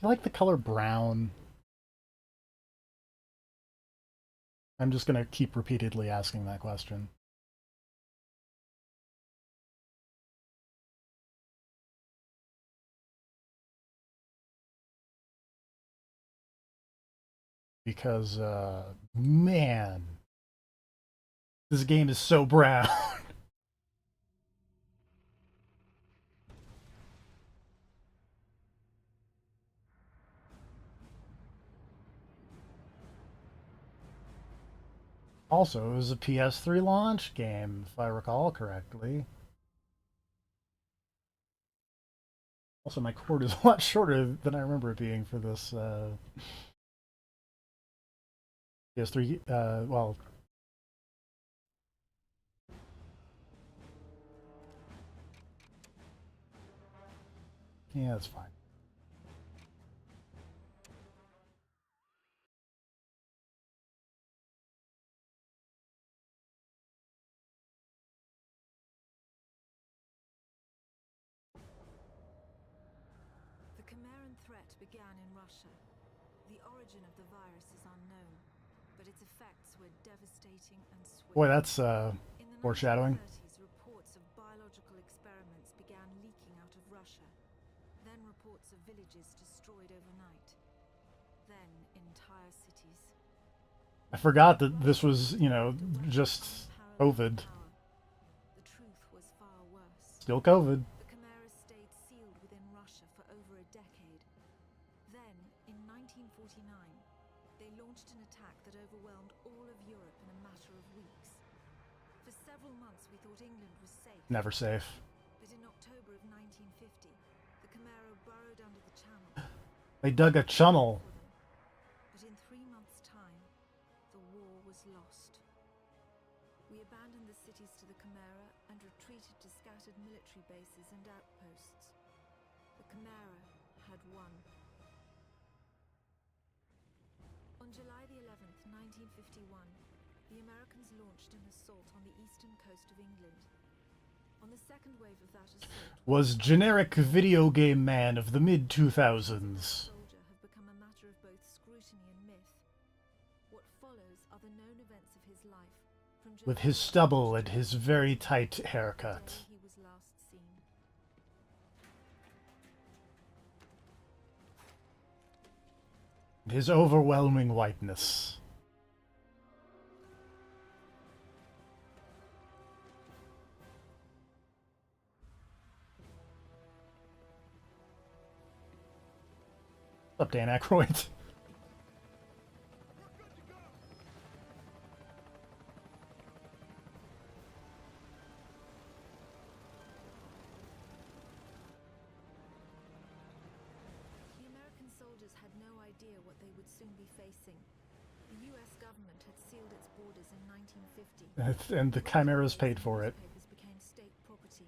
you like the color brown? I'm just gonna keep repeatedly asking that question. Because, man, this game is so brown. Also, it was a PS3 launch game, if I recall correctly. Also, my cord is a lot shorter than I remember it being for this PS3. Well, yeah, that's fine. The Chimeran threat began in Russia. The origin of the virus is unknown, but its effects were devastating and Boy, swift. that's In the foreshadowing. 1930s, reports of biological experiments began leaking out of Russia. Then reports of villages destroyed overnight. Then entire cities. I forgot that this Russia was, you know, claimed a weapon of just unparalleled COVID. power. The truth was far worse. Still COVID. The Chimeras stayed sealed within Russia for over a decade. Then, in 1949, they launched an attack that overwhelmed all of Europe in a matter of weeks. For several months we thought England was safe. Never safe. But in October of 1950, the Chimera burrowed under the Channel. They dug a tunnel. But in 3 months' time, the war was lost. We abandoned the cities to the Chimera and retreated to scattered military bases and outposts. The Chimera had won. On July the 11th, 1951, the Americans launched an assault on the eastern coast of England. On the second wave of that assault, Was generic video game man of the mid 2000s. soldier have become a matter of both scrutiny and myth. What follows are the known events of his life, from With July his 11th stubble to and his very tight the day haircut. he was last seen. And his overwhelming whiteness. What's up, Dan Aykroyd? The American soldiers had no idea what they would soon be facing. The US government had sealed its borders in 1950. And the Chimeras paid for it. Newspapers became state property.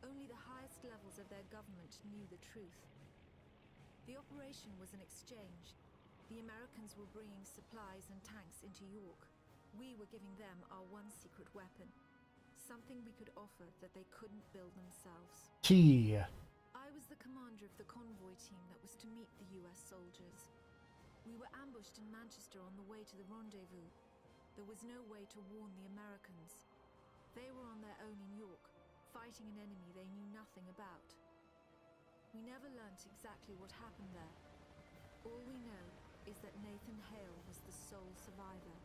Only the highest levels of their government knew the truth. The operation was an exchange. The Americans were bringing supplies and tanks into York. We were giving them our one secret weapon. Something we could offer that they couldn't build themselves. Key. I was the commander of the convoy team that was to meet the US soldiers. We were ambushed in Manchester on the way to the rendezvous. There was no way to warn the Americans. They were on their own in York, fighting an enemy they knew nothing about. We never learnt exactly what happened there. All we know is that Nathan Hale was the sole survivor.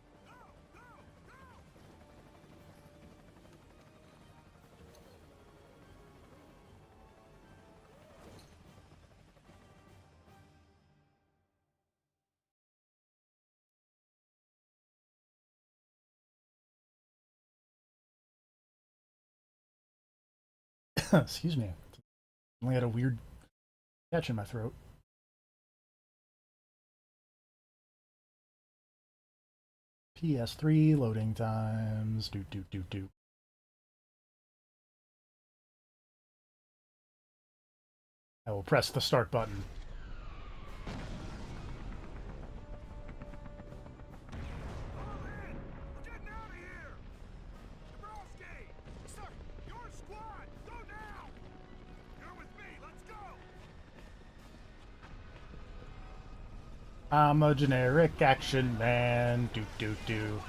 Excuse me. Only had a weird catch in my throat. PS3 loading times. Do. I will press the start button. I'm a generic action man. Do do do.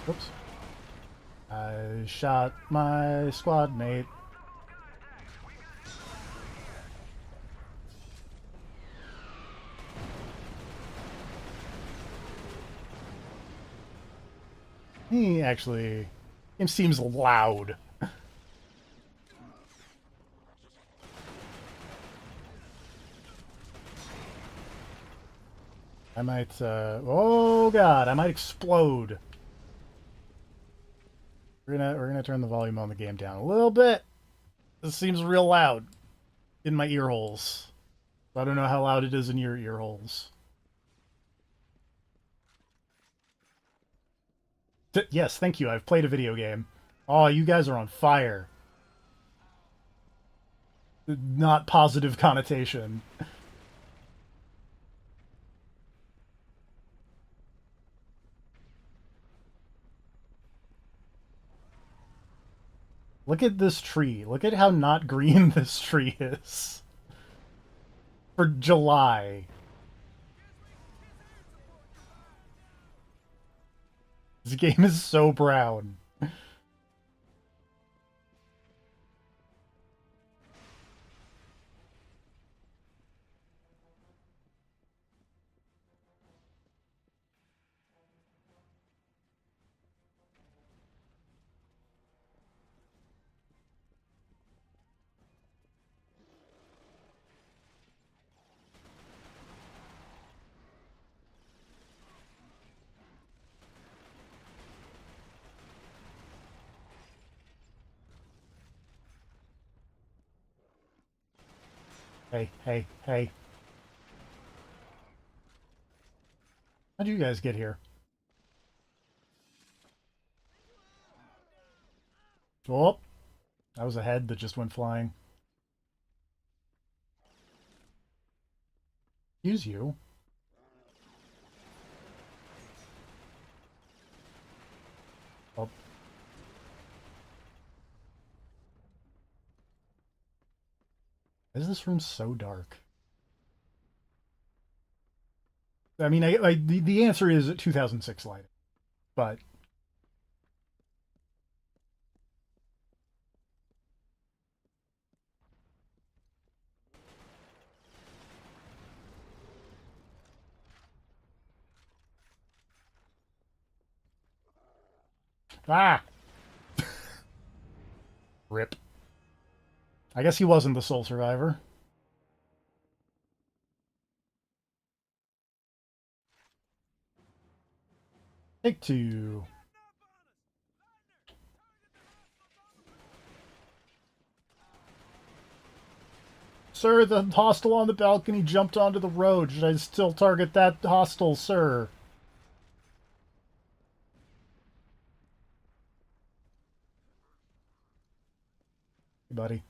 Oops. I shot my squad mate. He actually... It seems loud. I might, oh god, I might explode. We're gonna turn the volume on the game down a little bit. This seems real loud in my ear holes. I don't know how loud it is in your ear holes. Yes, thank you. I've played a video game. Oh, you guys are on fire. Not positive connotation. Look at this tree. Look at how not green this tree is. For July. This game is so brown. Hey, hey, hey. How'd you guys get here? Oh, that was a head that just went flying. Use you. Oh. Why is this room so dark? I mean, the answer is 2006 lighting, but ah, rip. I guess he wasn't the sole survivor. Take two. Sir, the hostile on the balcony jumped onto the road. Should I still target that hostile, sir? Hey, buddy.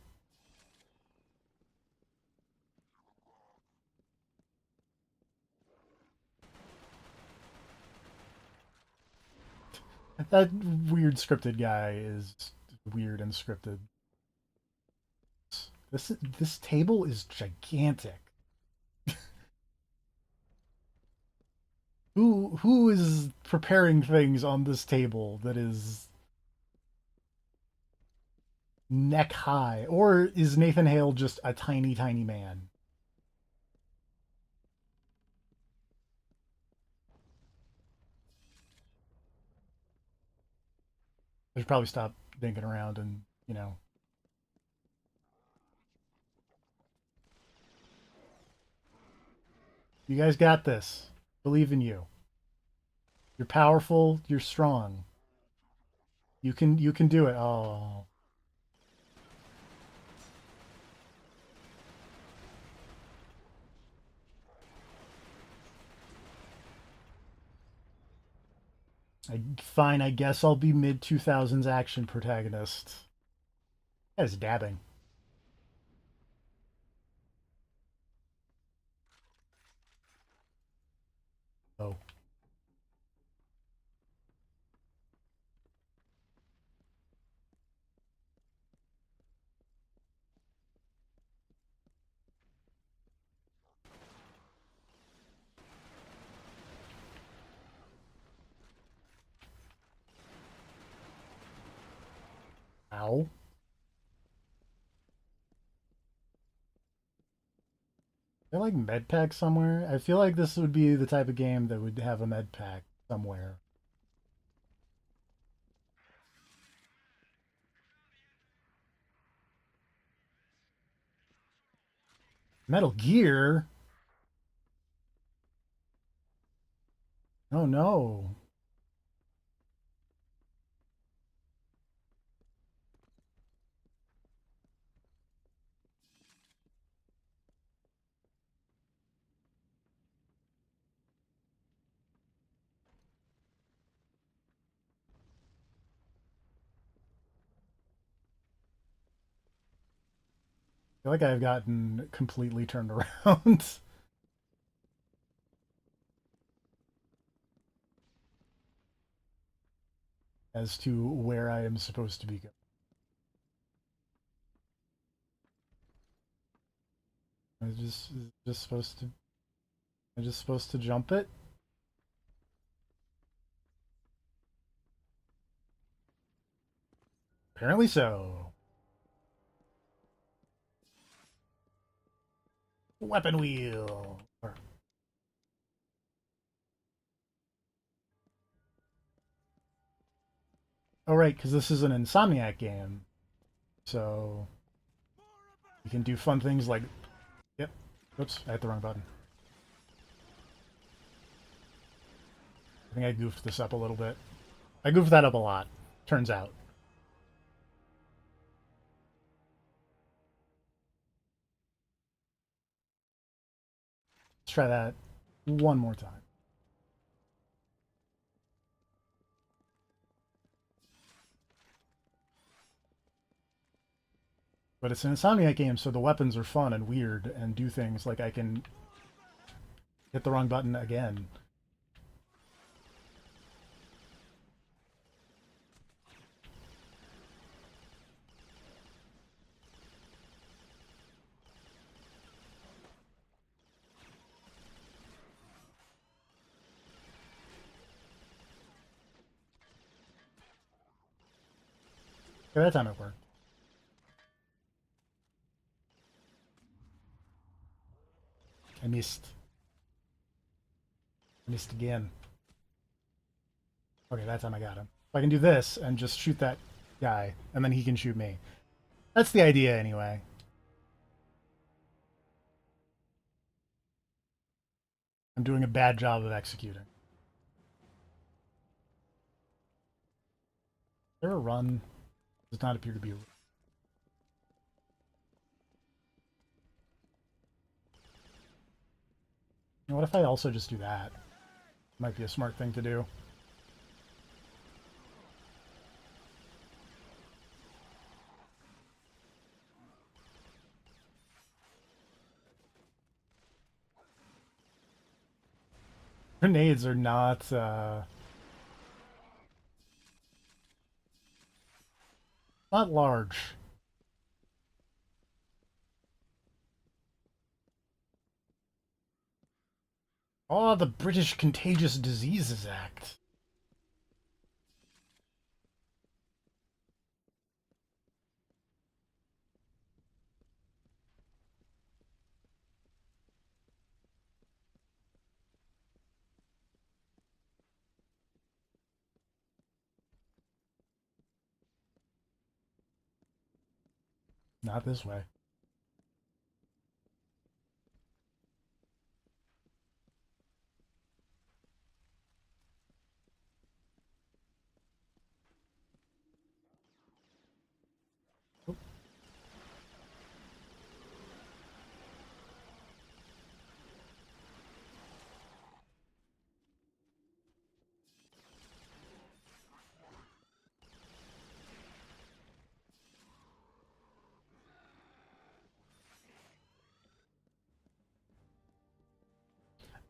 That weird scripted guy is weird and scripted. This table is gigantic. Who is preparing things on this table that is neck high? Or is Nathan Hale just a tiny, tiny man? I should probably stop dinking around and, you know. You guys got this. Believe in you. You're powerful, you're strong. You can do it. Oh. Fine, I guess I'll be mid 2000s action protagonist. That is dabbing. Oh. Ow. Is there like med pack somewhere? I feel like this would be the type of game that would have a med pack somewhere. Metal Gear? Oh no. I feel like I've gotten completely turned around as to where I am supposed to be going. I just supposed to I'm just supposed to jump it? Apparently so. Weapon wheel. Oh right, because this is an Insomniac game. So you can do fun things like yep. Oops, I hit the wrong button. I think I goofed this up a little bit. I goofed that up a lot, turns out. Let's try that one more time. But it's an Insomniac game, so the weapons are fun and weird and do things like I can hit the wrong button again. Okay, that time it worked. I missed. I missed again. Okay, that time I got him. I can do this and just shoot that guy, and then he can shoot me. That's the idea, anyway. I'm doing a bad job of executing. Is there a run? Does not appear to be a run. What if I also just do that? Might be a smart thing to do. Grenades are not large. Oh, the British Contagious Diseases Act. Not this way.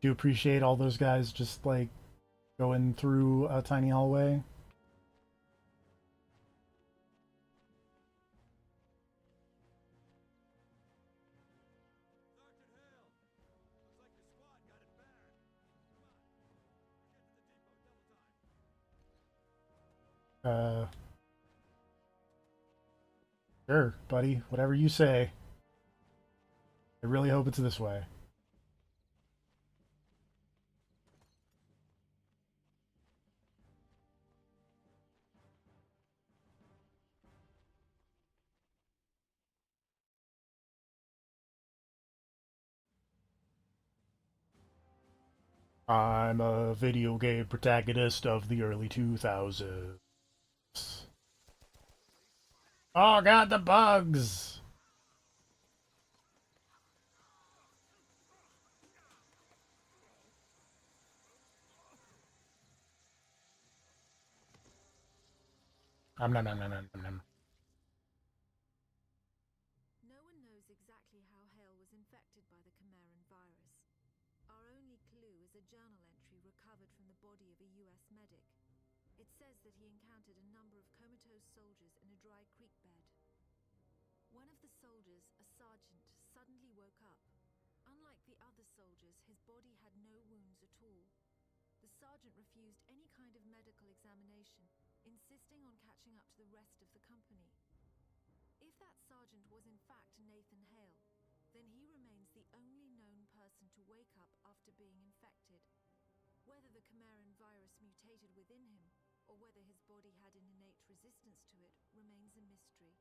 Do appreciate all those guys just like going through a tiny hallway. Uh, Sure, buddy. Whatever you say. I really hope it's this way. I'm a video game protagonist of the early 2000s. Oh god, the bugs! Nom. No one knows exactly how Hale was infected by the Chimeran virus. Our only clue is a journal entry recovered from the body of a US medic. It says that he encountered a number of comatose soldiers in a dry creek bed. One of the soldiers, a sergeant, suddenly woke up. Unlike the other soldiers, his body had no wounds at all. The sergeant refused any kind of medical examination, insisting on catching up to the rest of the company. If that sergeant was in fact Nathan Hale, then he remains the only known person to wake up after being infected. Whether the Chimeran virus mutated within him, or whether his body had an innate resistance to it, remains a mystery.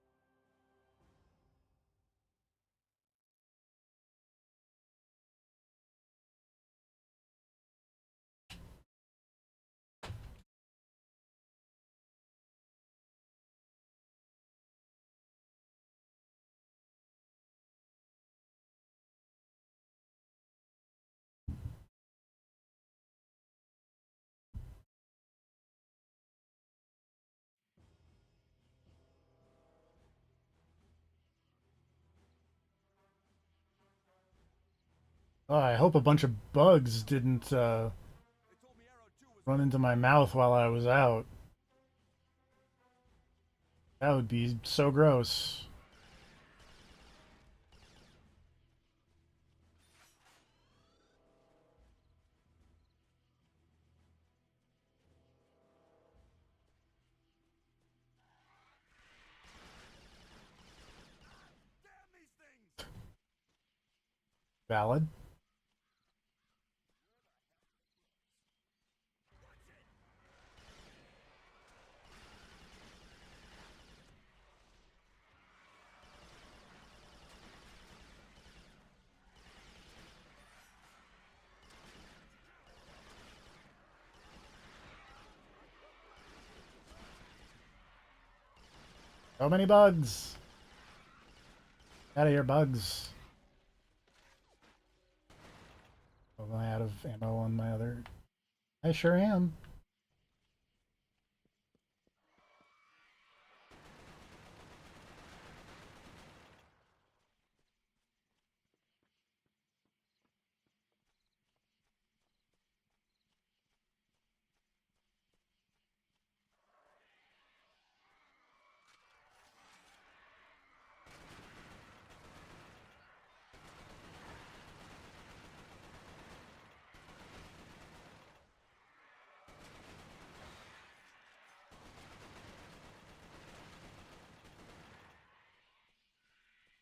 Oh, I hope a bunch of bugs didn't run into my mouth while I was out. That would be so gross. Valid. So many bugs. Out of here, bugs. Am I out of ammo on my other? I sure am.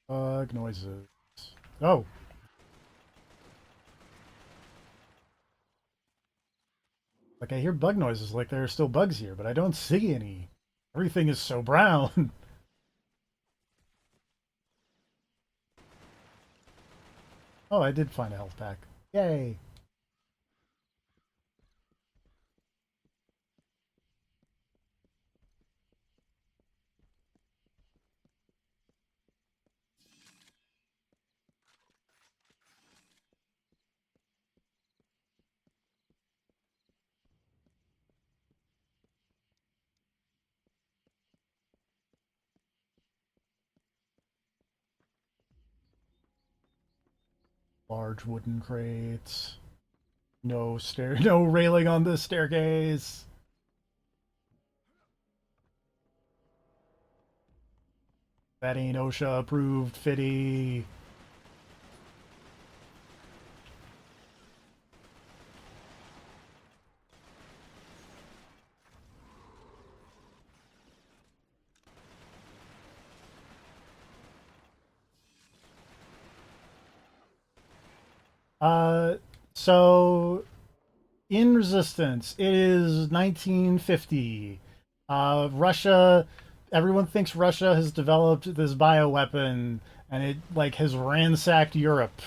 Bug noises. Oh. Like I hear bug noises like there are still bugs here, but I don't see any. Everything is so brown. Oh, I did find a health pack. Yay. Large wooden crates. No railing on this staircase. That ain't OSHA approved, Fitty. Uh, so in Resistance, it is 1950. Russia, everyone thinks Russia has developed this bioweapon and it like has ransacked Europe.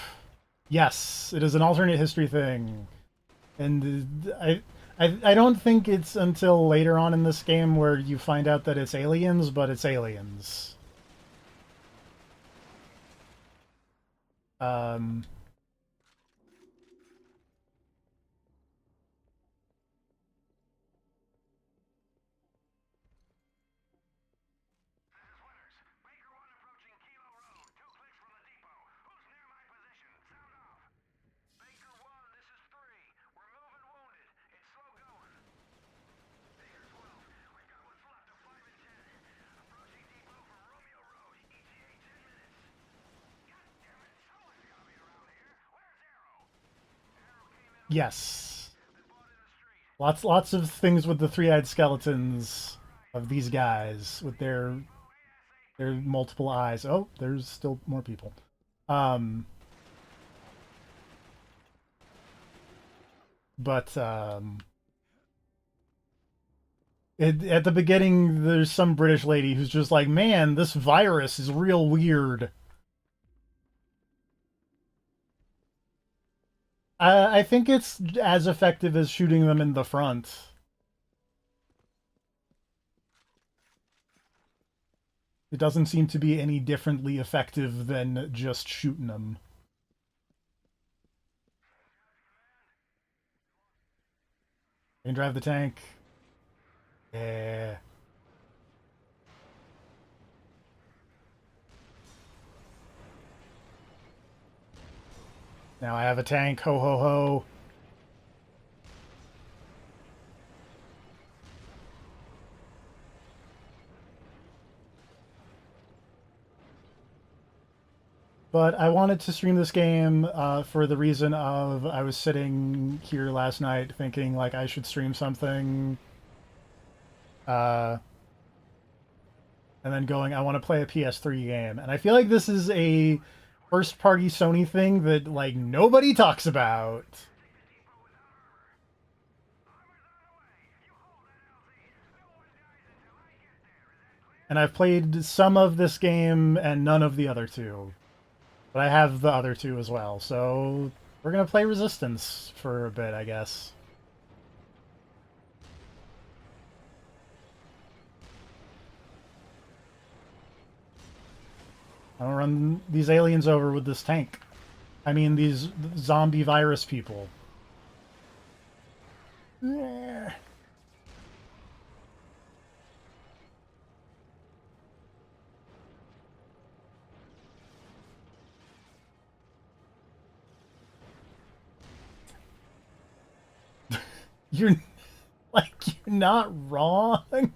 Yes, it is an alternate history thing. And I don't think it's until later on in this game where you find out that it's aliens, but it's aliens. Um, yes. Lots of things with the three-eyed skeletons of these guys with their multiple eyes. Oh, there's still more people. Um, but at the beginning, there's some British lady who's just like, "Man, this virus is real weird." I think it's as effective as shooting them in the front. It doesn't seem to be any differently effective than just shooting them. You can drive the tank. Yeah. Now I have a tank. Ho ho ho. But I wanted to stream this game for the reason of I was sitting here last night thinking like I should stream something, uh, and then going I want to play a PS3 game, and I feel like this is a first-party Sony thing that like nobody talks about. And I've played some of this game and none of the other two, but I have the other two as well. So we're gonna play Resistance for a bit, I guess. I'm gonna run these aliens over with this tank. I mean, these zombie virus people. Yeah. You're like you're not wrong.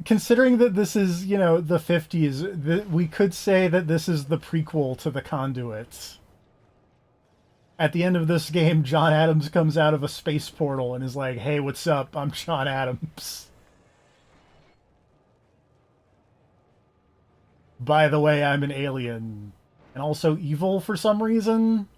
Considering that this is, you know, the 50s, we could say that this is the prequel to the Conduit. At the end of this game, John Adams comes out of a space portal and is like, "Hey, what's up? I'm John Adams. By the way, I'm an alien and also evil for some reason."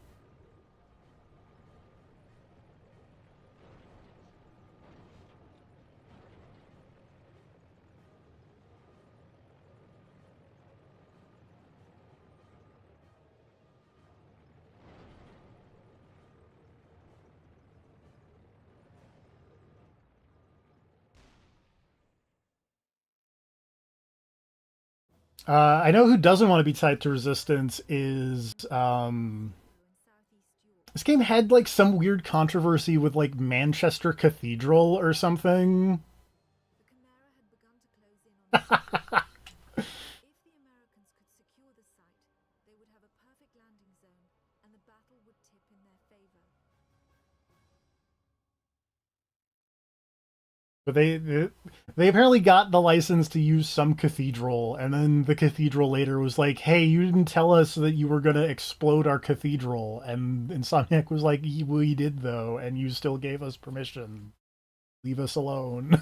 I know who doesn't want to be tied to Resistance is this game had like some weird controversy with like Manchester Cathedral or something. The Chimera had begun to close in on the city. If the Americans could secure the site, they would have a perfect landing zone, and the battle would tip in their favor. But they apparently got the license to use some cathedral, and then the cathedral later was like, "Hey, you didn't tell us that you were gonna explode our cathedral." And Insomniac was like, "We did though, and you still gave us permission. Leave us alone."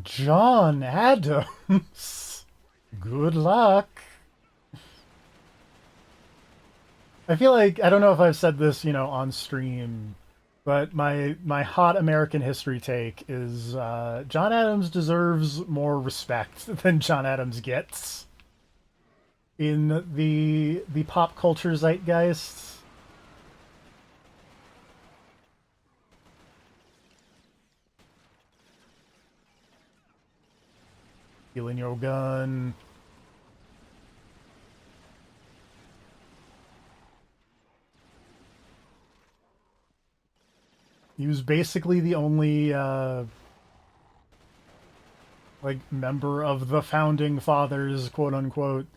John Adams. Good luck. I feel like I don't know if I've said this, on stream, but my hot American history take is John Adams deserves more respect than John Adams gets in the pop culture zeitgeist. Feeling your gun. He was basically the only like member of the founding fathers, quote unquote,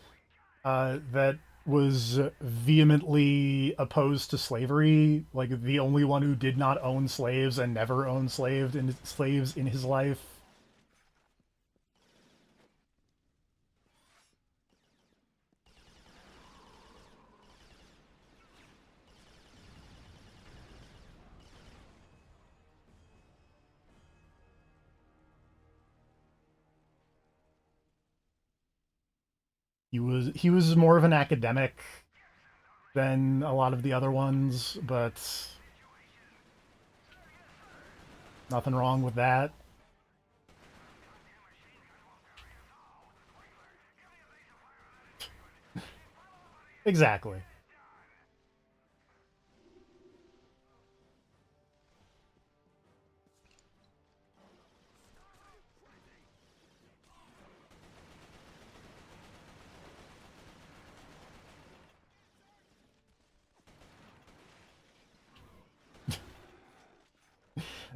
that was vehemently opposed to slavery. Like the only one who did not own slaves and never owned slaves in his life. He was more of an academic than a lot of the other ones, but nothing wrong with that. Exactly.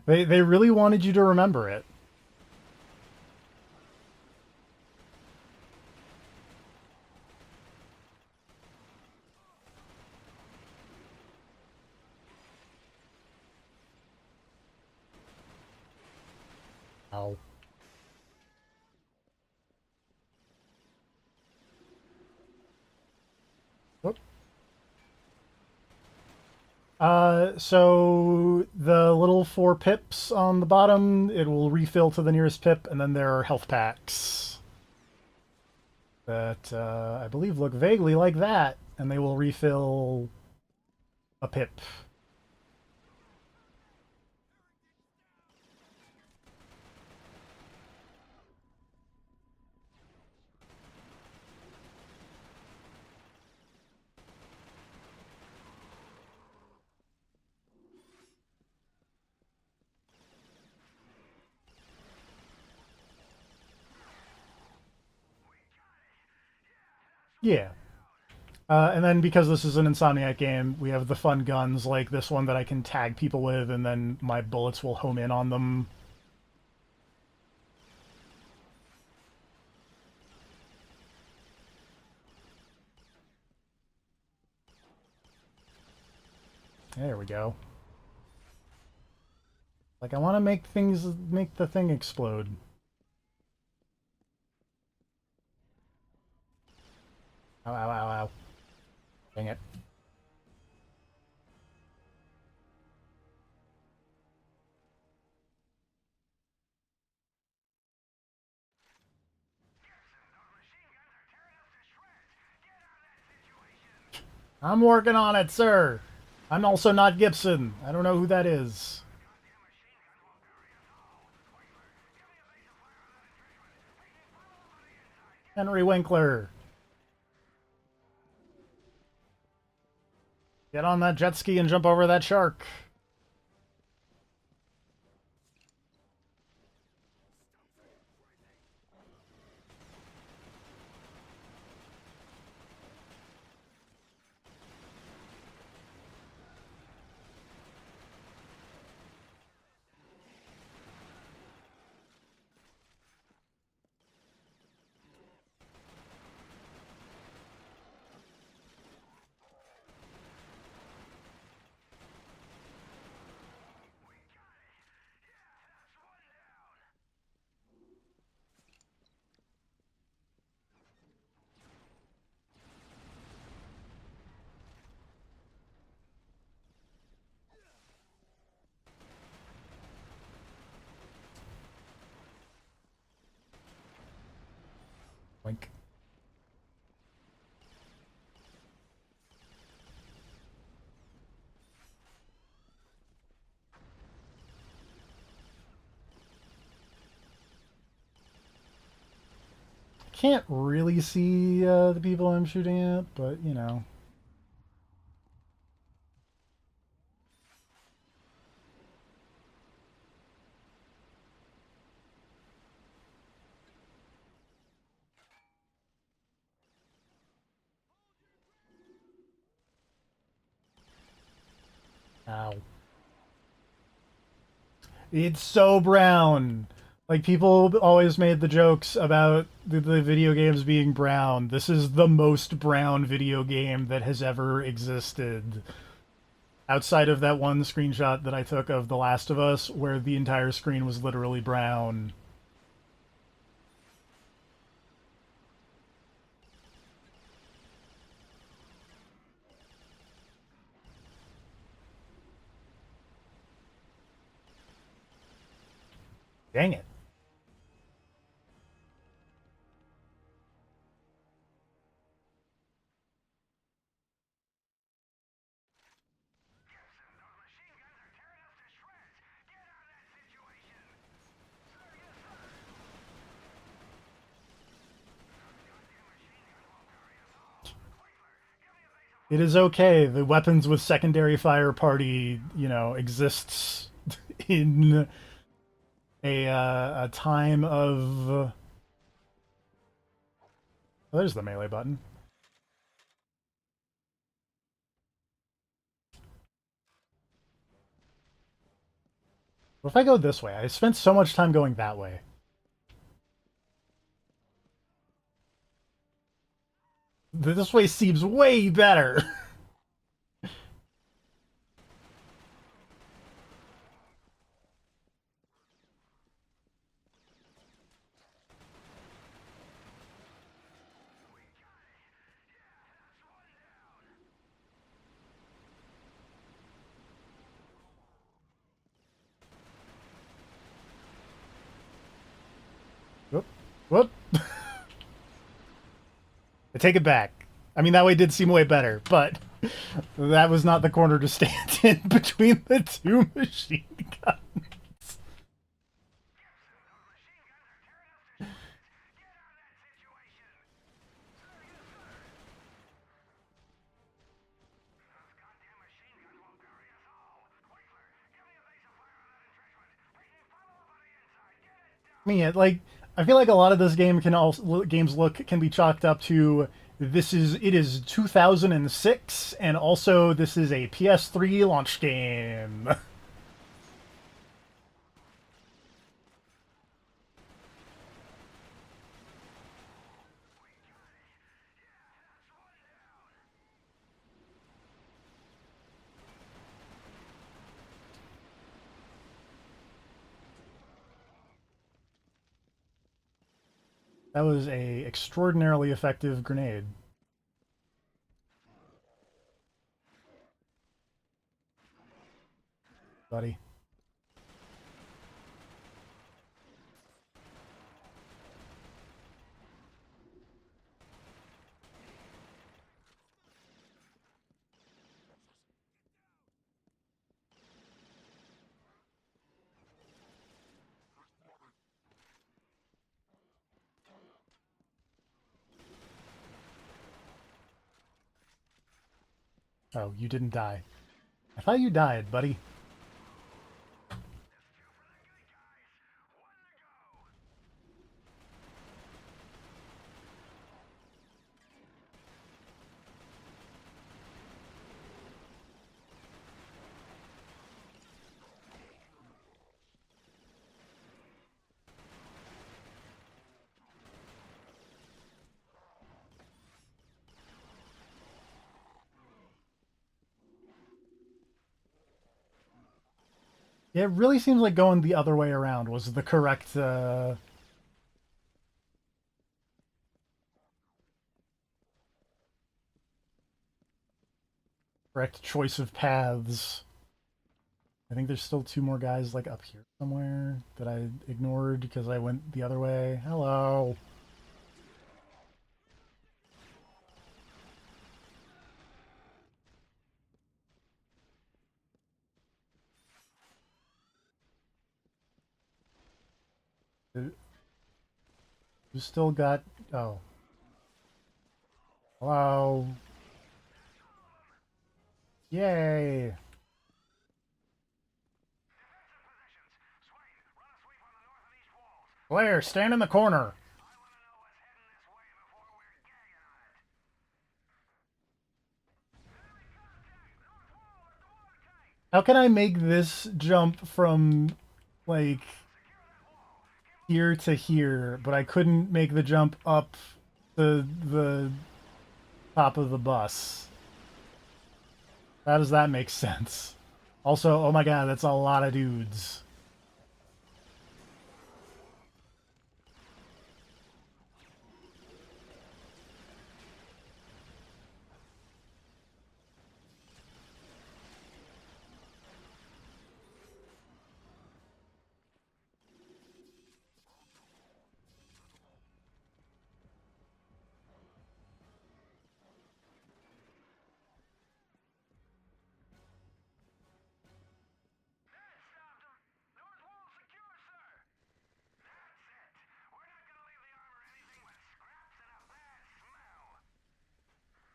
They really wanted you to remember it. Ow. Whoop. So the little 4 pips on the bottom, it will refill to the nearest pip, and then there are health packs that I believe look vaguely like that, and they will refill a pip. Yeah. And then because this is an Insomniac game, we have the fun guns like this one that I can tag people with, and then my bullets will home in on them. There we go. Like I want to make the thing explode. Ow, ow, ow, ow. Dang it. I'm working on it, sir. I'm also not Gibson. I don't know who that is. Henry Winkler. Get on that jet ski and jump over that shark. Like, can't really see the people I'm shooting at, but you know. Ow. It's so brown. Like, people always made the jokes about the video games being brown. This is the most brown video game that has ever existed. Outside of that one screenshot that I took of The Last of Us, where the entire screen was literally brown. Dang it. It is okay. The weapons with secondary fire party, you know, exists in a time of. Oh, there's the melee button. What if I go this way? I spent so much time going that way. This way seems way better. Whoop. Whoop. I take it back. I mean, that way did seem way better, but that was not the corner to stand in between the two machine guns. I mean, like, I feel like a lot of this game can also games look can be chalked up to it is 2006, and also this is a PS3 launch game. That was a extraordinarily effective grenade, buddy. Oh, you didn't die. I thought you died, buddy. Yeah, it really seems like going the other way around was the correct choice of paths. I think there's still two more guys like up here somewhere that I ignored because I went the other way. Hello. You still got... Oh. Hello. Yay. Blair, stand in the corner. How can I make this jump from, like, here to here, but I couldn't make the jump up the top of the bus? How does that make sense? Also, oh my god, that's a lot of dudes.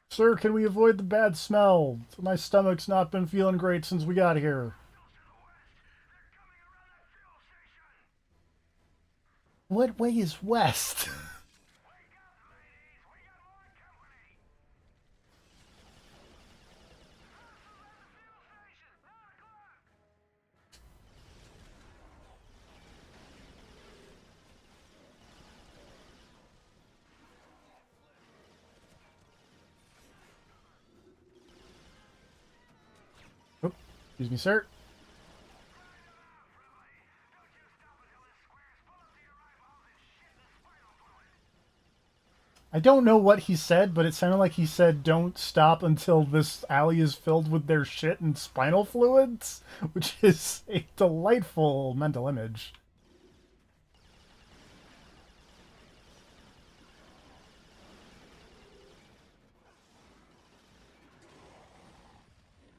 Sir, can we avoid the bad smell? My stomach's not been feeling great since we got here. What way is west? Oh, excuse me, sir. I don't know what he said, but it sounded like he said, don't stop until this alley is filled with their shit and spinal fluids, which is a delightful mental image.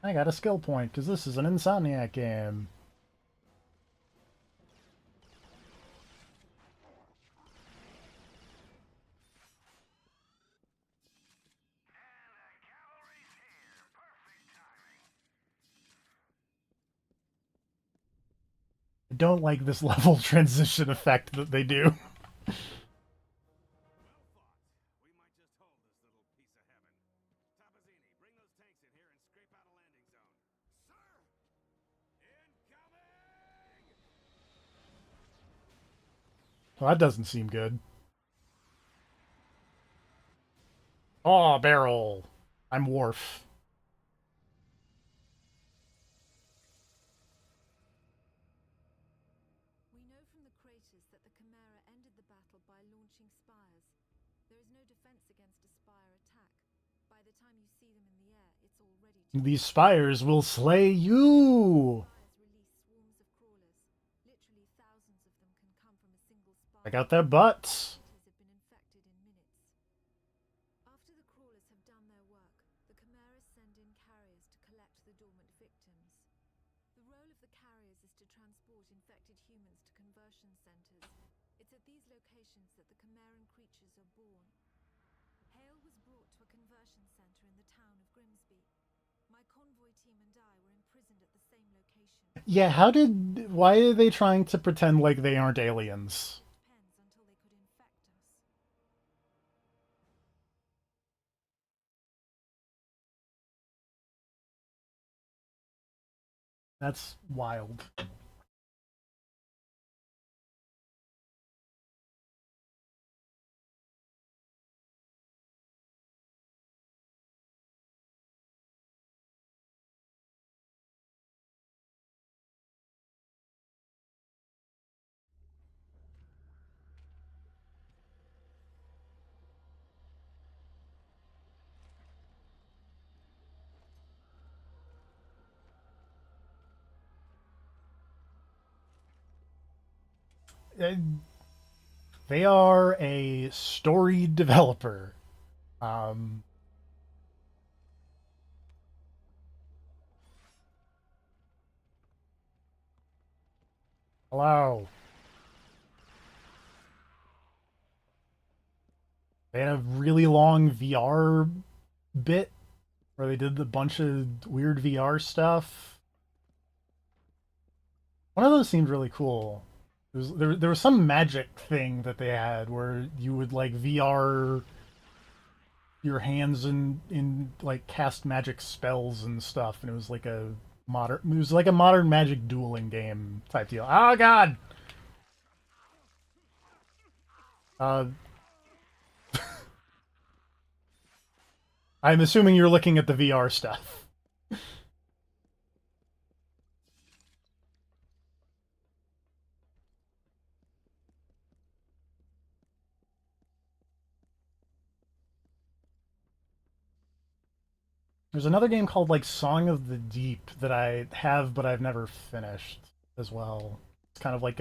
I got a skill point, because this is an Insomniac game. I don't like this level transition effect that they do. Well, that doesn't seem good. Oh, barrel. I'm Worf. We know from the craters that the Chimera ended the battle by launching spires. There is no defense against a spire attack. By the time you see them in the air, it's already too These spires will slay you. Spires release swarms of crawlers. Literally thousands of them can come from a single spire. Check out their butts. Cities have been infected in minutes. After the crawlers have done their work, the Chimeras send in carriers to collect the dormant victims. The role of the carriers is to transport infected humans to conversion centers. It's at these locations that the Chimeran creatures are born. Hale was brought to a conversion center in the town of Grimsby. My convoy team and I were imprisoned at the same location. Yeah, why are they trying to pretend like they aren't aliens? Pens until they could infect us. That's wild. Uh, They are a story developer. Um, Hello. They had a really long VR bit where they did a bunch of weird VR stuff. One of those seemed really cool. There was some magic thing that they had where you would like VR your hands in like cast magic spells and stuff, and it was like a modern magic dueling game type deal. Oh god. Uh, I'm assuming you're looking at the VR stuff. There's another game called like Song of the Deep that I have but I've never finished as well. It's kind of like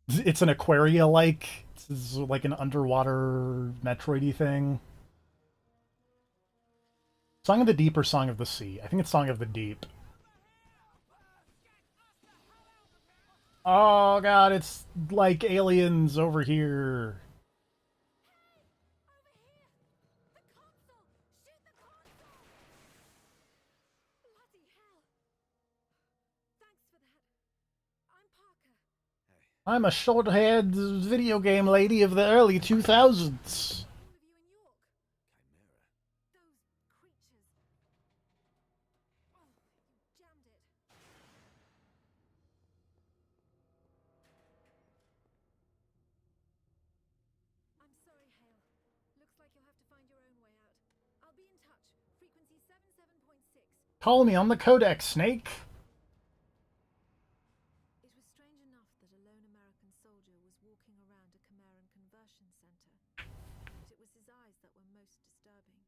it's an Aquaria like, it's like an underwater Metroidy thing. Song of the Deep or Song of the Sea? I think it's Song of the Deep. Oh god, it's like aliens over here. Bloody hell! Thanks for that. I'm Parker. I'm a short-haired video game lady of the early 2000s. All of you in York. Those creatures. Oh, you jammed it. I'm sorry, Hale. Looks like you'll have to find your own way out. I'll be in touch. Frequency 77.6. Call me on the codec, Snake. It was strange enough that a lone American soldier was walking around a Chimeran conversion center. But it was his eyes that were most disturbing.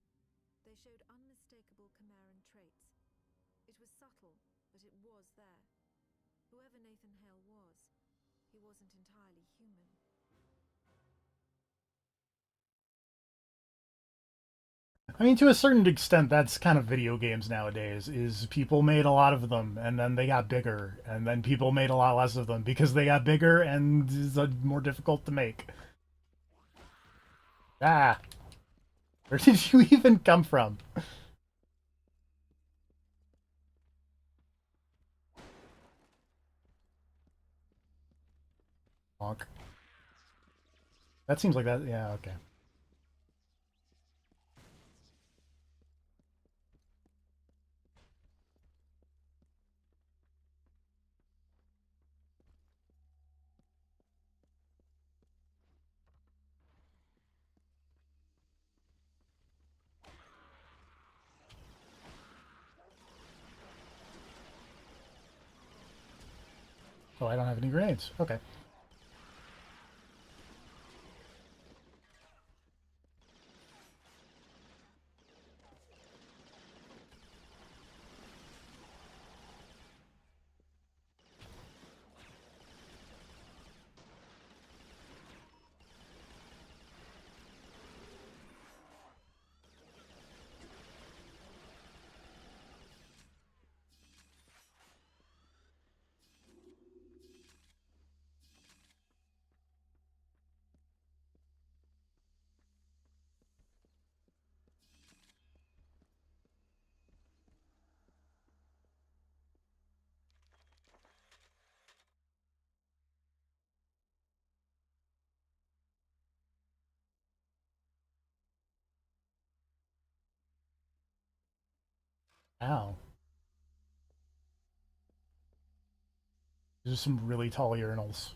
They showed unmistakable Chimeran traits. It was subtle, but it was there. Whoever Nathan Hale was, he wasn't entirely human. I mean, to a certain extent, that's kind of video games nowadays, is people made a lot of them, and then they got bigger, and then people made a lot less of them because they got bigger and is more difficult to make. Ah, where did you even come from? Honk. That seems like that, yeah, okay. Oh, I don't have any grenades. Okay. Ow. There's some really tall urinals.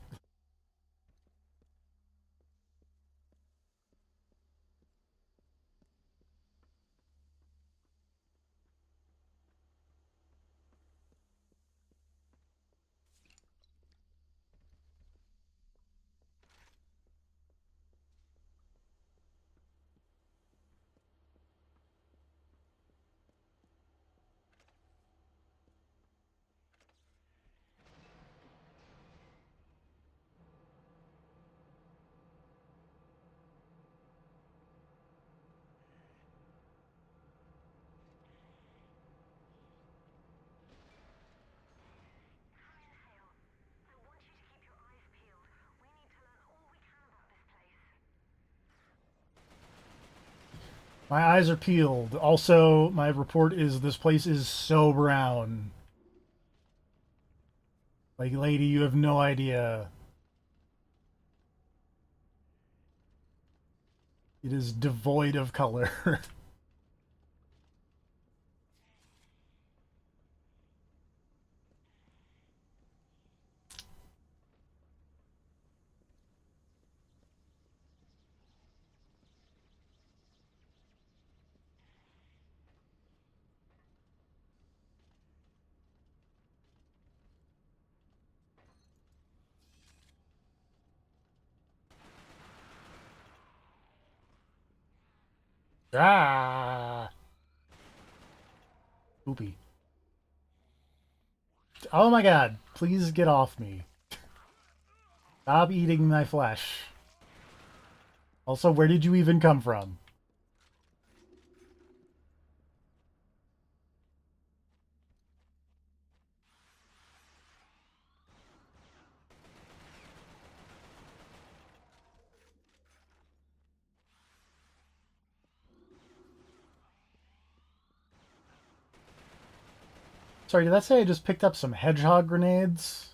My eyes are peeled. Also, my report is this place is so brown. Like, lady, you have no idea. It is devoid of color. Ah! Poopy. Oh my god, please get off me. Stop eating my flesh. Also, where did you even come from? Sorry, did that say I just picked up some hedgehog grenades?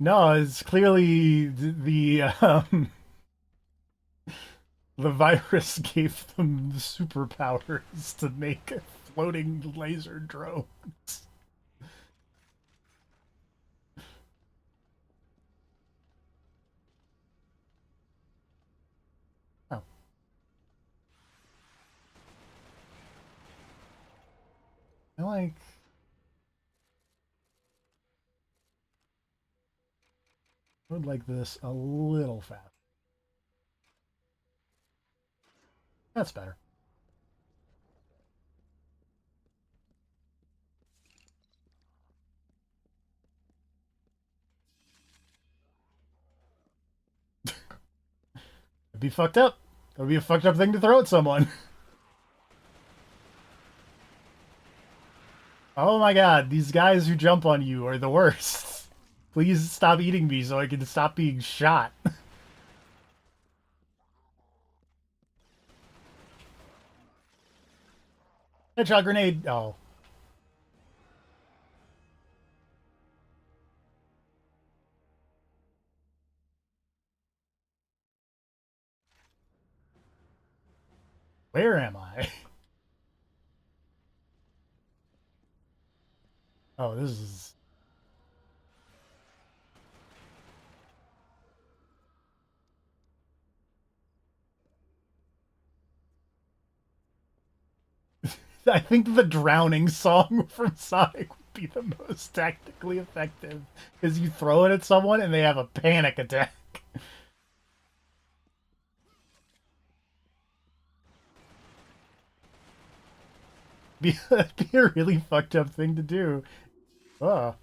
No, it's clearly the virus gave them superpowers to make floating laser drones. Oh, I like. I would like this a little fast. That's better. It'd be fucked up. That would be a fucked up thing to throw at someone. Oh my god, these guys who jump on you are the worst. Please stop eating me so I can stop being shot. Hedgehog grenade. Oh. Where am I? Oh, this is. I think the drowning song from Sonic would be the most tactically effective. Because you throw it at someone and they have a panic attack. That'd be a really fucked up thing to do. Oh.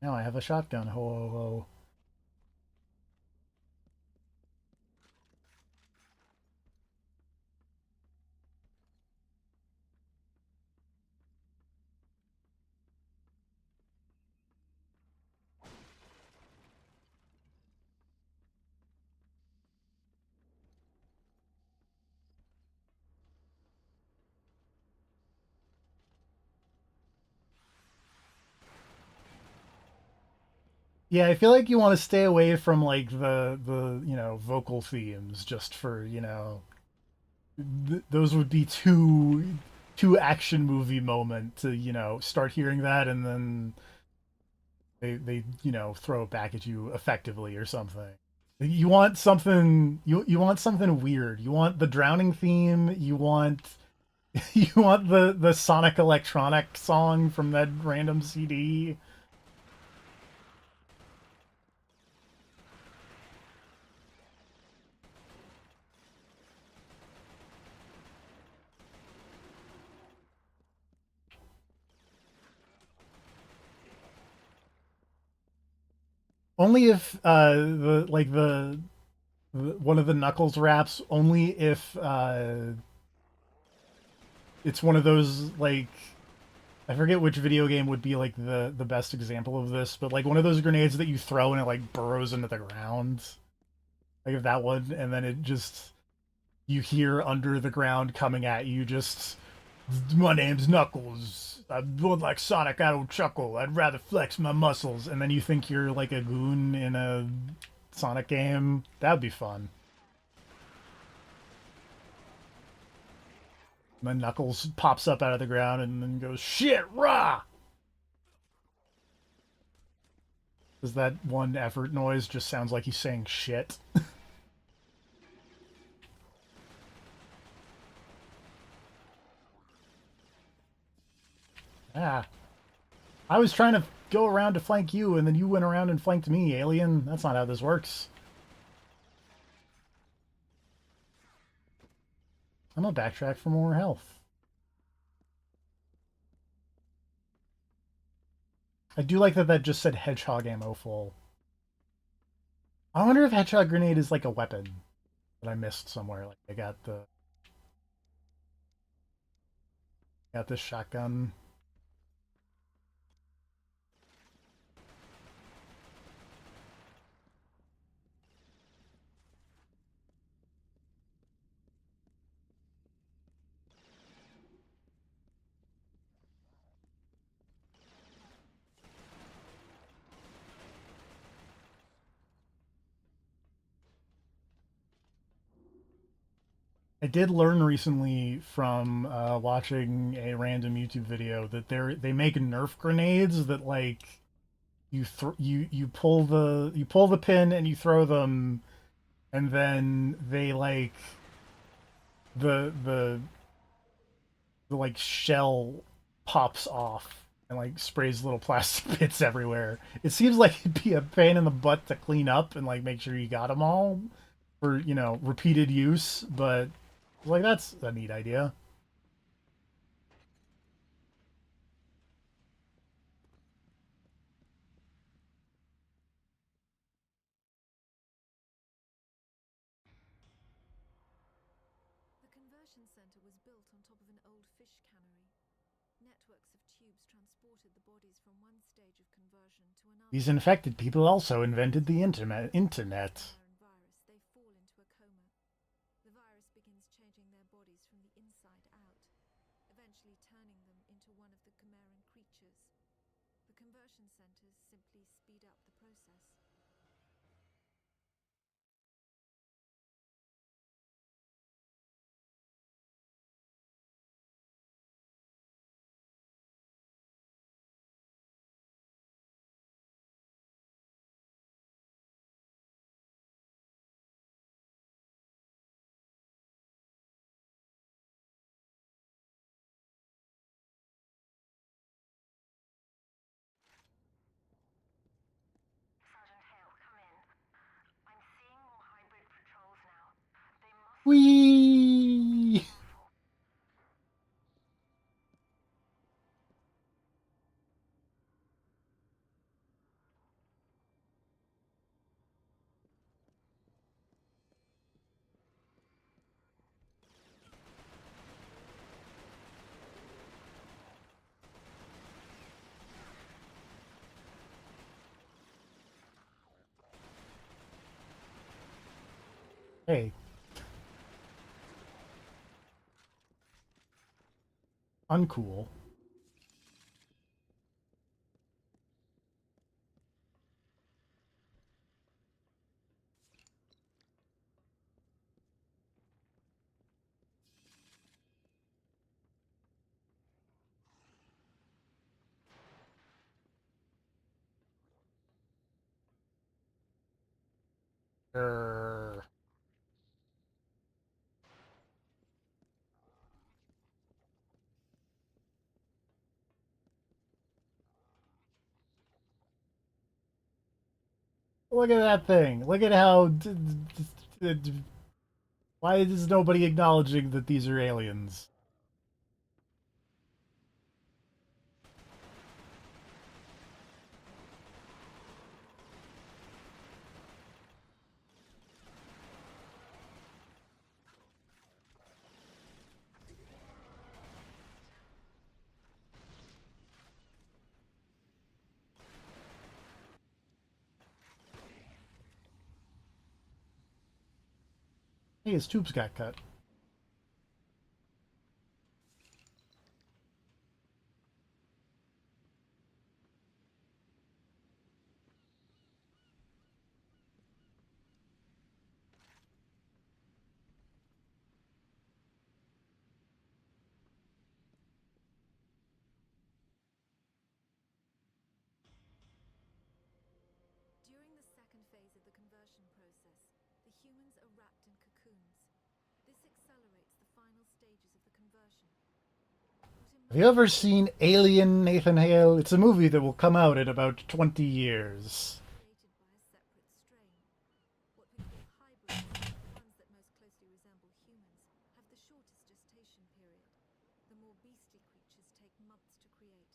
Now I have a shotgun. Ho, ho, ho. Yeah, I feel like you want to stay away from like the vocal themes just for those would be too action movie moment to start hearing that and then they throw it back at you effectively or something. You want something you want something weird. You want the drowning theme. You want you want the Sonic electronic song from that random CD. Only if one of the Knuckles raps. Only if it's one of those like I forget which video game would be like the best example of this, but like one of those grenades that you throw and it like burrows into the ground. Like if that one, and then it just you hear under the ground coming at you just my name's Knuckles. I'm built like Sonic, I don't chuckle. I'd rather flex my muscles. And then you think you're like a goon in a Sonic game. That'd be fun. And then Knuckles pops up out of the ground and then goes, shit, rah! Because that one effort noise just sounds like he's saying shit. Ah. I was trying to go around to flank you, and then you went around and flanked me, alien. That's not how this works. I'm gonna backtrack for more health. I do like that that just said hedgehog ammo full. I wonder if hedgehog grenade is like a weapon that I missed somewhere. Like I got this shotgun. I did learn recently from watching a random YouTube video that they make Nerf grenades that like you pull the pin and you throw them, and then they like the the the like shell pops off and like sprays little plastic bits everywhere. It seems like it'd be a pain in the butt to clean up and like make sure you got them all for repeated use, but like that's a neat idea. The conversion center was built on top of an old fish cannery. Networks of tubes transported the bodies from one stage of conversion to another. These infected people also invented the internet. Virus, they fall into a coma. The virus begins changing their bodies from the inside out, eventually turning them into one of the Chimeran creatures. The conversion centers simply speed up the process. Whee! Hey, uncool. Grr. Look at that thing. Look at how. Why is nobody acknowledging that these are aliens? Hey, his tubes got cut. During the second phase of the conversion process, the humans are wrapped in cocoons. This accelerates the final stages of the conversion. Have you ever seen Alien, Nathan Hale? It's a movie that will come out in about 20 years. Created by a separate strain. What we call hybrids, the ones that most closely resemble humans, have the shortest gestation period. The more beastly creatures take months to create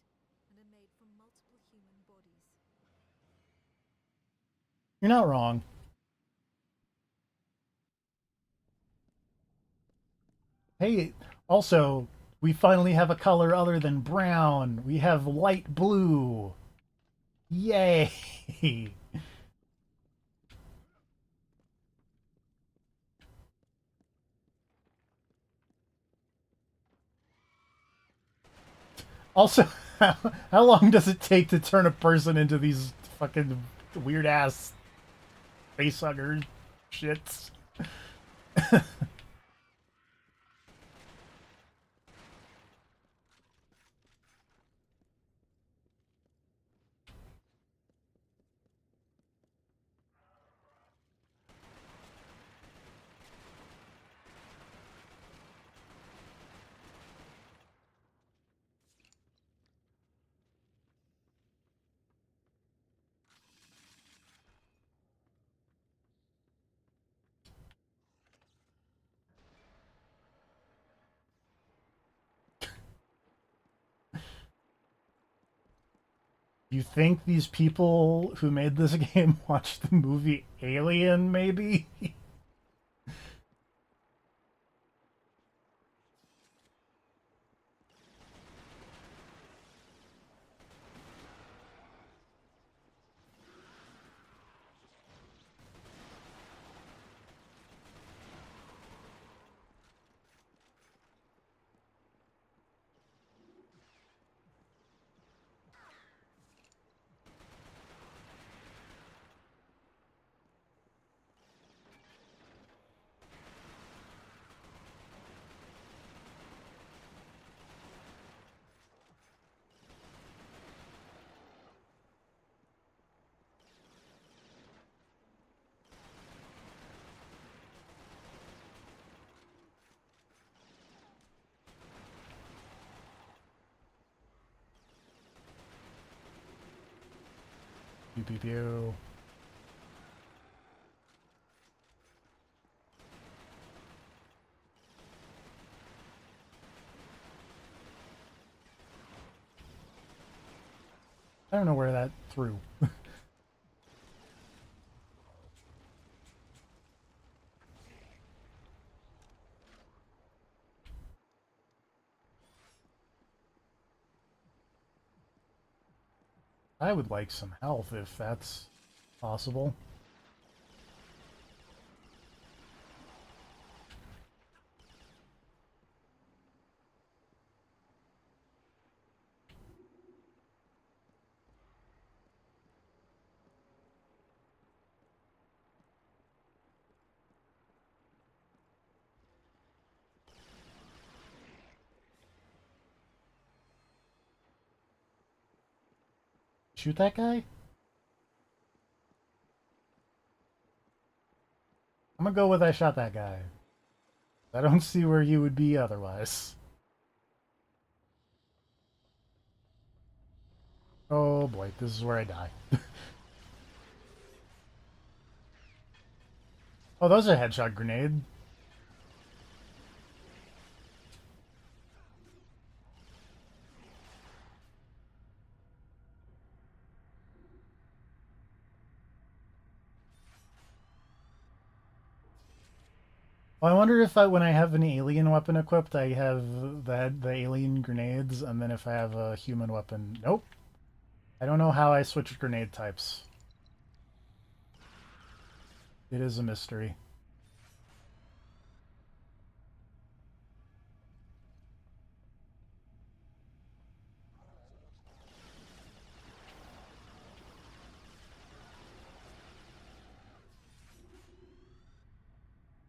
and are made from multiple human bodies. You're not wrong. Hey, also, we finally have a color other than brown. We have light blue. Yay! Also, how long does it take to turn a person into these fucking weird ass facehugger shits? You think these people who made this game watched the movie Alien, maybe? Pew pew pew. I don't know where that threw. I would like some health if that's possible. Shoot that guy? I'm gonna go with I shot that guy. I don't see where you would be otherwise. Oh boy, this is where I die. Oh, those are headshot grenade. Well, I wonder if when I have an alien weapon equipped, I have the alien grenades, and then if I have a human weapon, nope. I don't know how I switch grenade types. It is a mystery.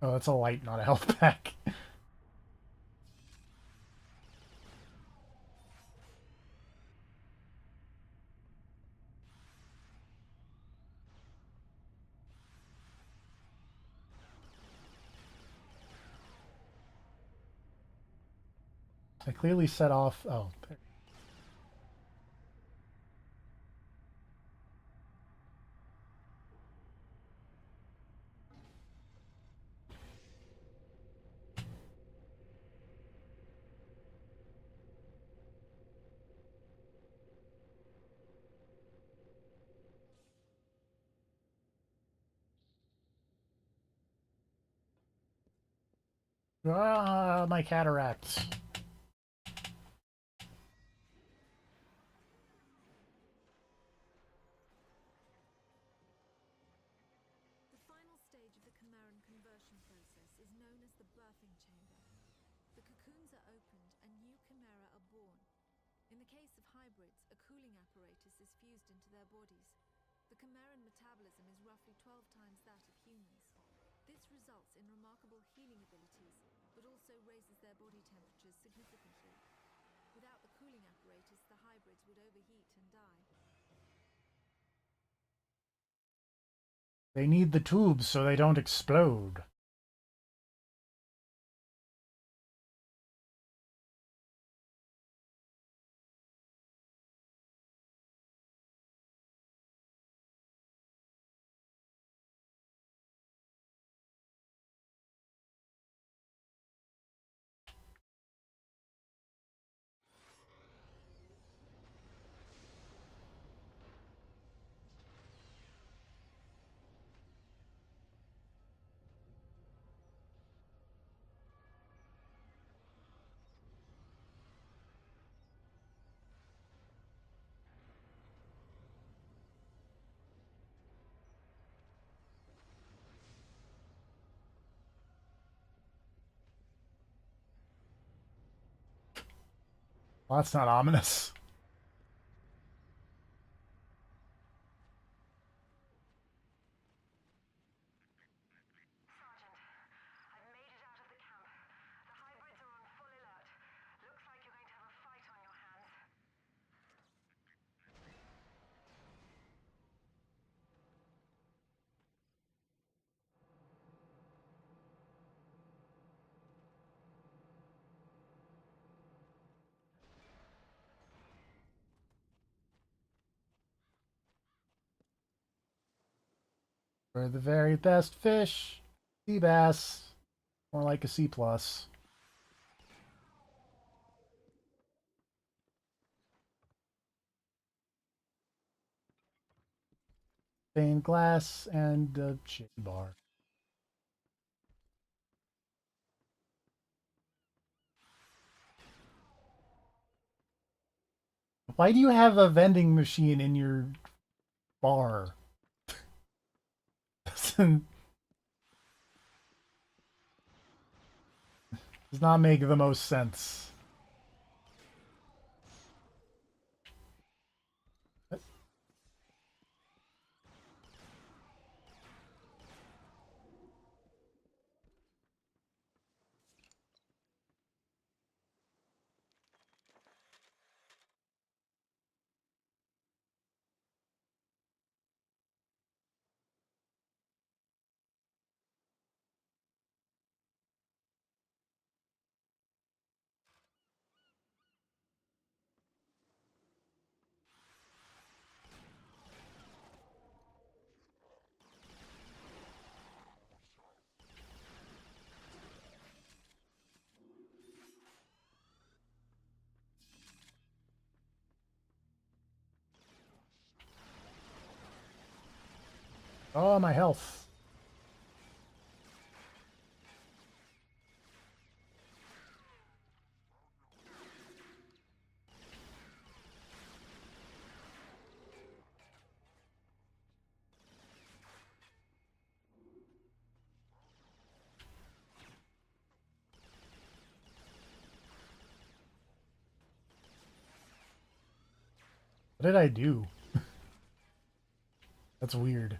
Oh, that's a light, not a health pack. I clearly set off. Oh, there. Ah, my cataracts. The final stage of the Chimeran conversion process is known as the birthing chamber. The cocoons are opened and new chimera are born. In the case of hybrids, a cooling apparatus is fused into their bodies. The Chimeran metabolism is roughly 12 times that of humans. This results in remarkable healing abilities, but also raises their body temperatures significantly. Without the cooling apparatus, the hybrids would overheat and die. They need the tubes so they don't explode. Well, that's not ominous. I've made it out of the camp. The hybrids are on full alert. Looks like you're going to have a fight on your hands. We're the very best fish. Sea bass. More like a C plus. Stained glass and a shade bar. Why do you have a vending machine in your bar? Does not make the most sense. Oh, my health. What did I do? That's weird.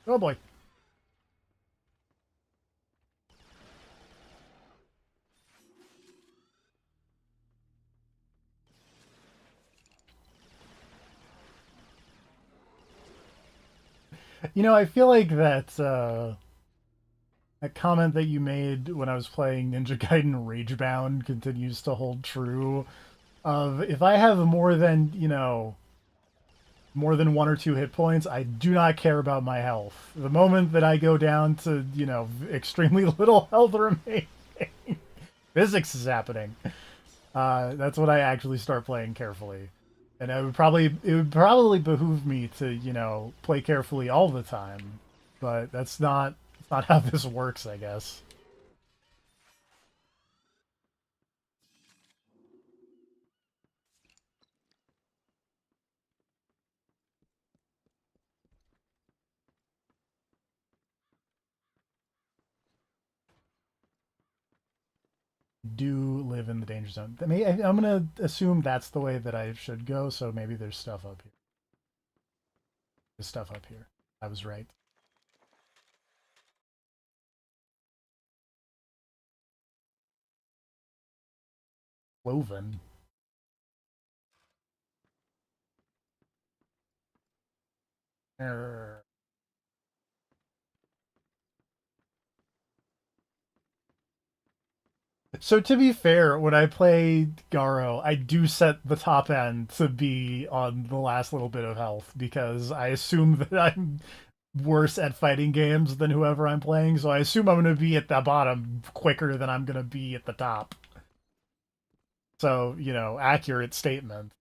Oh boy. You know, I feel like that comment that you made when I was playing Ninja Gaiden Ragebound continues to hold true. Of if I have more than, more than 1 or 2 hit points, I do not care about my health. The moment that I go down to, extremely little health remaining, physics is happening. That's when I actually start playing carefully. And it would probably behoove me to, play carefully all the time. But that's not how this works, I guess. Do live in the danger zone. I'm gonna assume that's the way that I should go, so maybe there's stuff up here. There's stuff up here. I was right. Woven. Err. So to be fair, when I play Garo, I do set the top end to be on the last little bit of health because I assume that I'm worse at fighting games than whoever I'm playing, so I assume I'm going to be at the bottom quicker than I'm going to be at the top. So, accurate statement.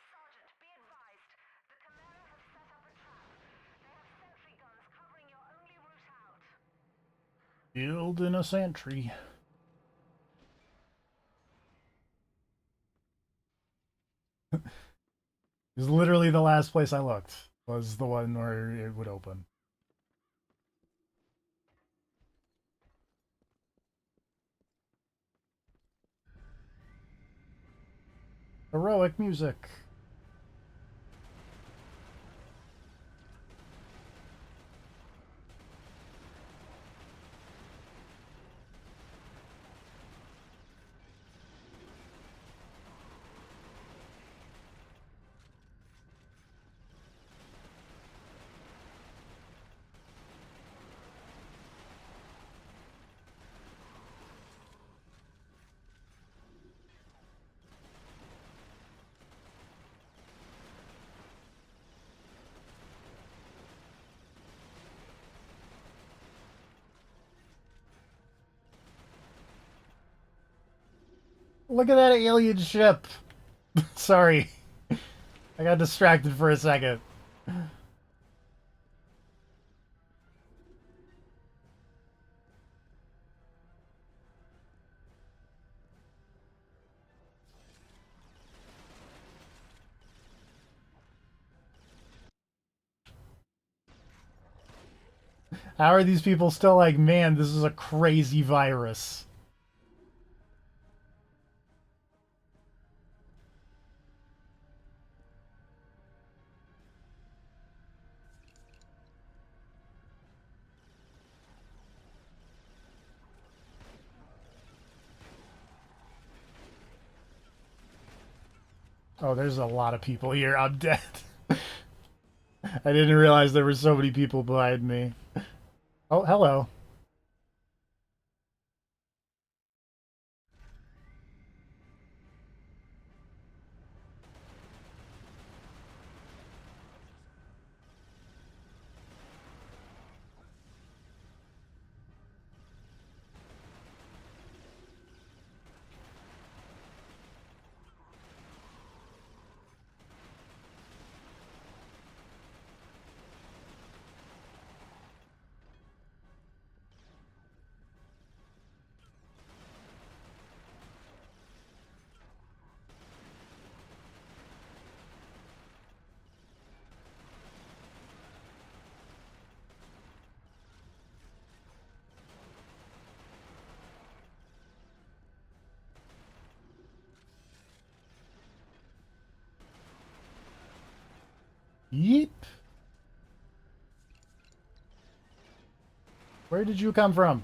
Sergeant, be advised. The Chimera have set up a trap. They have sentry guns covering your only route out. Building a sentry. It was literally the last place I looked. Was the one where it would open. Heroic music. Look at that alien ship. Sorry. I got distracted for a second. How are these people still like, man, this is a crazy virus? Oh, there's a lot of people here. I'm dead. I didn't realize there were so many people behind me. Oh, hello. Yeep. Where did you come from?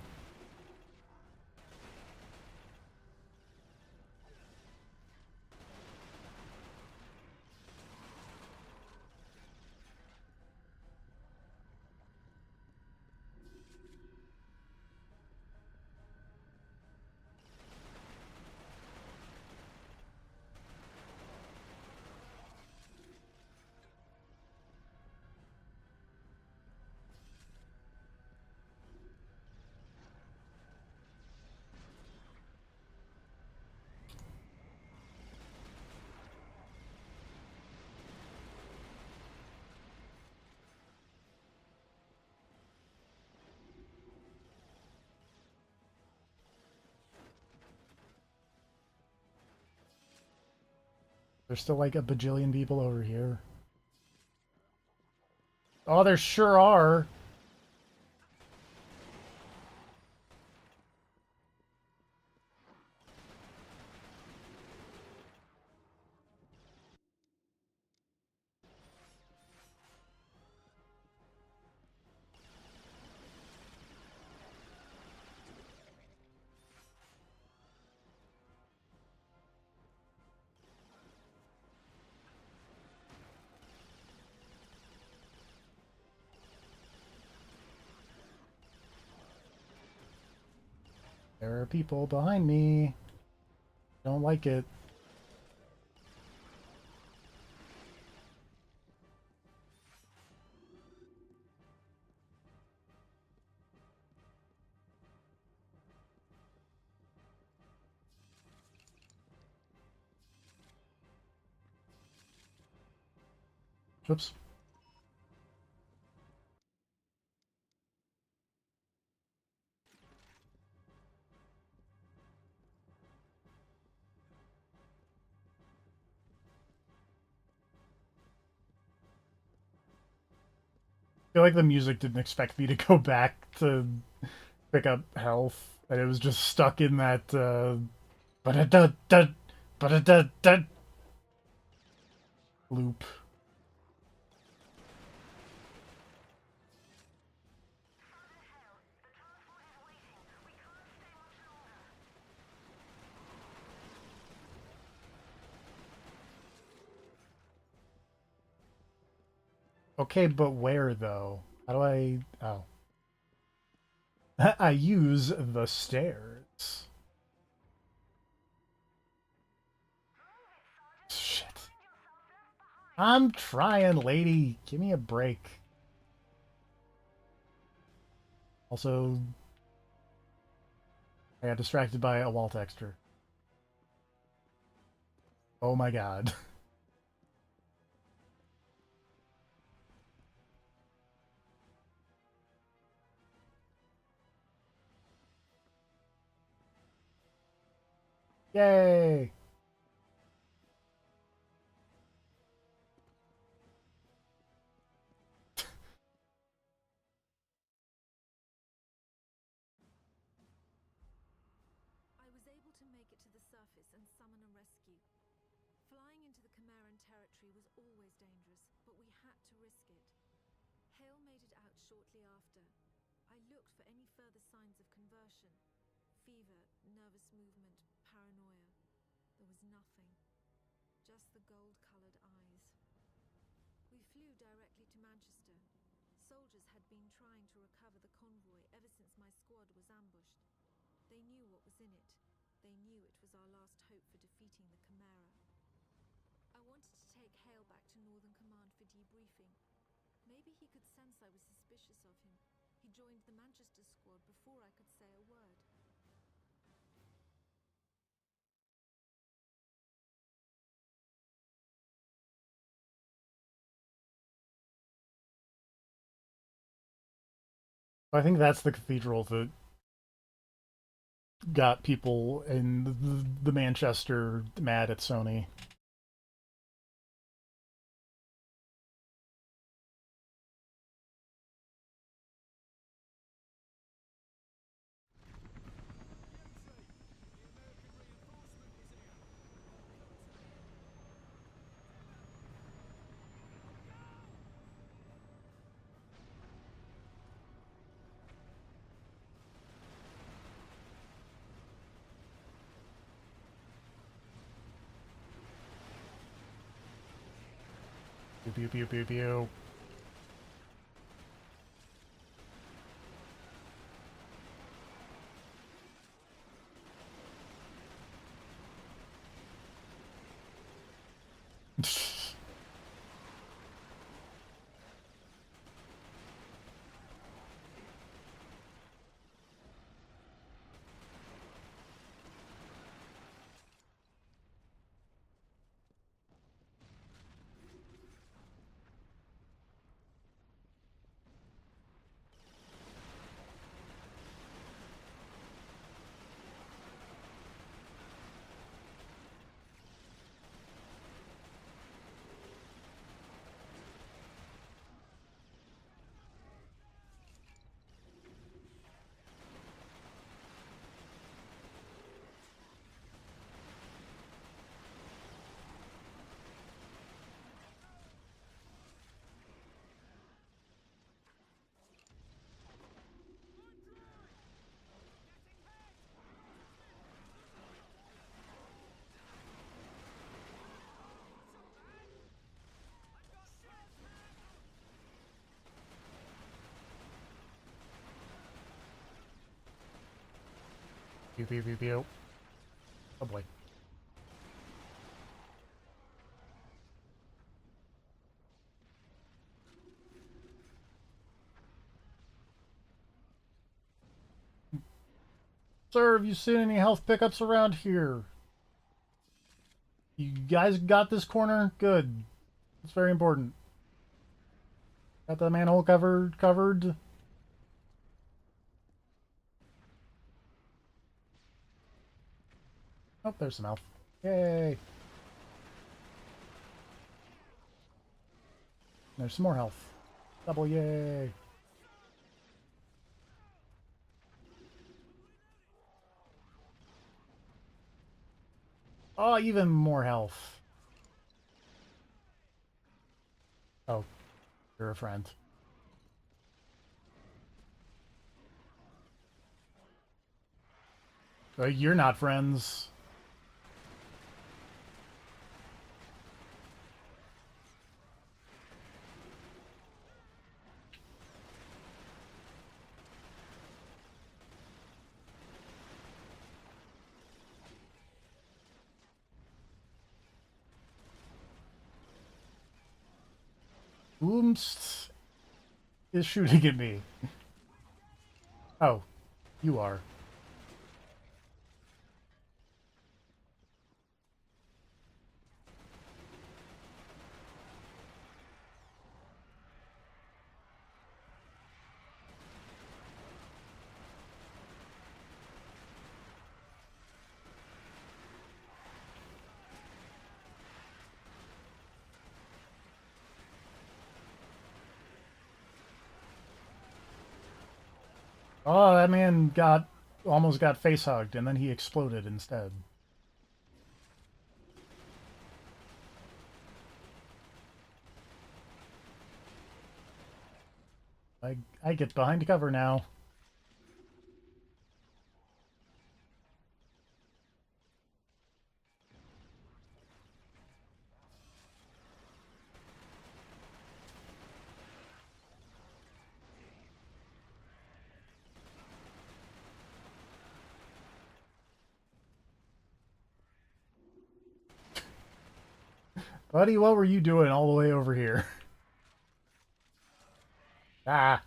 There's still like a bajillion people over here. Oh, there sure are. There are people behind me. Don't like it. Whoops. I feel like the music didn't expect me to go back to pick up health, and it was just stuck in that ba-da-da-da, ba-da-da-da loop. Okay, but where though? How do I? Oh, I use the stairs. Shit. I'm trying, lady. Give me a break. Also, I got distracted by a wall texture. Oh my god. Yay! I was able to make it to the surface and summon a rescue. Flying into the Chimeran territory was always dangerous, but we had to risk it. Hale made it out shortly after. I looked for any further signs of conversion. Fever, nervous movement, paranoia. There was nothing. Just the gold-colored eyes. We flew flew directly to Manchester. Soldiers had been trying to recover the convoy ever since my squad was ambushed. They knew what was in it. They knew it was our last hope for defeating the Chimera. I wanted to take Hale back to Northern Command for debriefing. Maybe he could sense I was suspicious of him. He joined the Manchester squad before I could say a word. I think that's the cathedral that got people in the Manchester mad at Sony. Pew pew pew pew pew. Pew pew pew pew. Oh boy. Sir, have you seen any health pickups around here? You guys got this corner? Good. It's very important. Got the manhole covered. Oh, there's some health. Yay. There's some more health. Double yay. Oh, even more health. Oh, you're a friend. You're not friends. Oomst is shooting at me. Oh, you are. Oh, that man almost got face hugged, and then he exploded instead. I get behind cover now. Buddy, what were you doing all the way over here? Ah.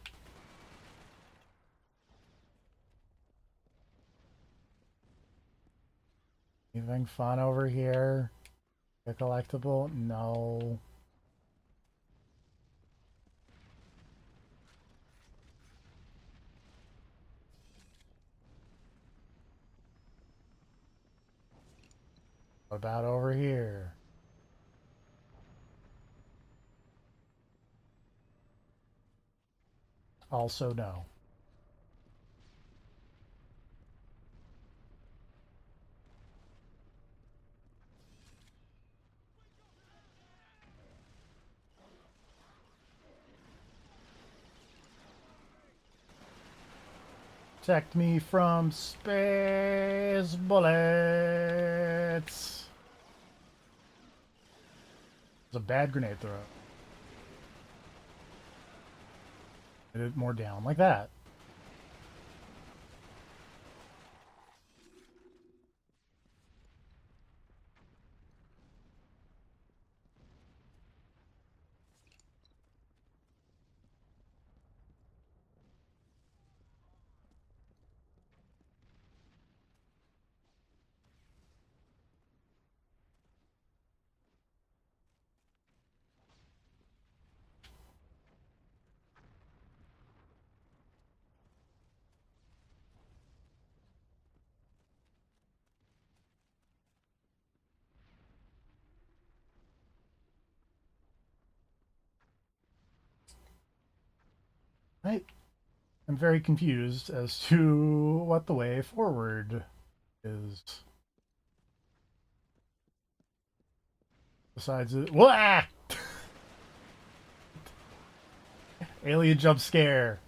Anything fun over here? A collectible? No. What about over here? Also no. Protect me from space bullets. It's a bad grenade throw. Hit it more down like that. I'm very confused as to what the way forward is. Besides it, wah! Alien jump scare.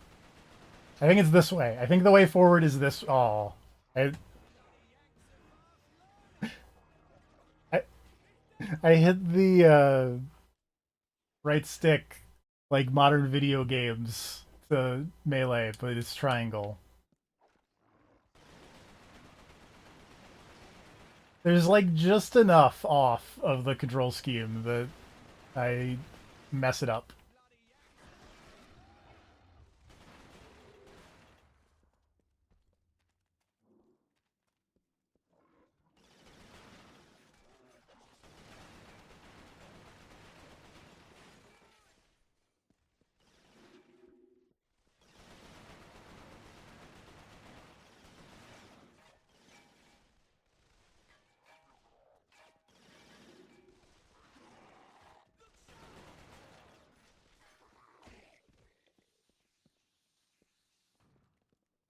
I think it's this way. I think the way forward is this. Oh, I, I, I hit the right stick like modern video games to melee, but it's triangle. There's like just enough off of the control scheme that I mess it up.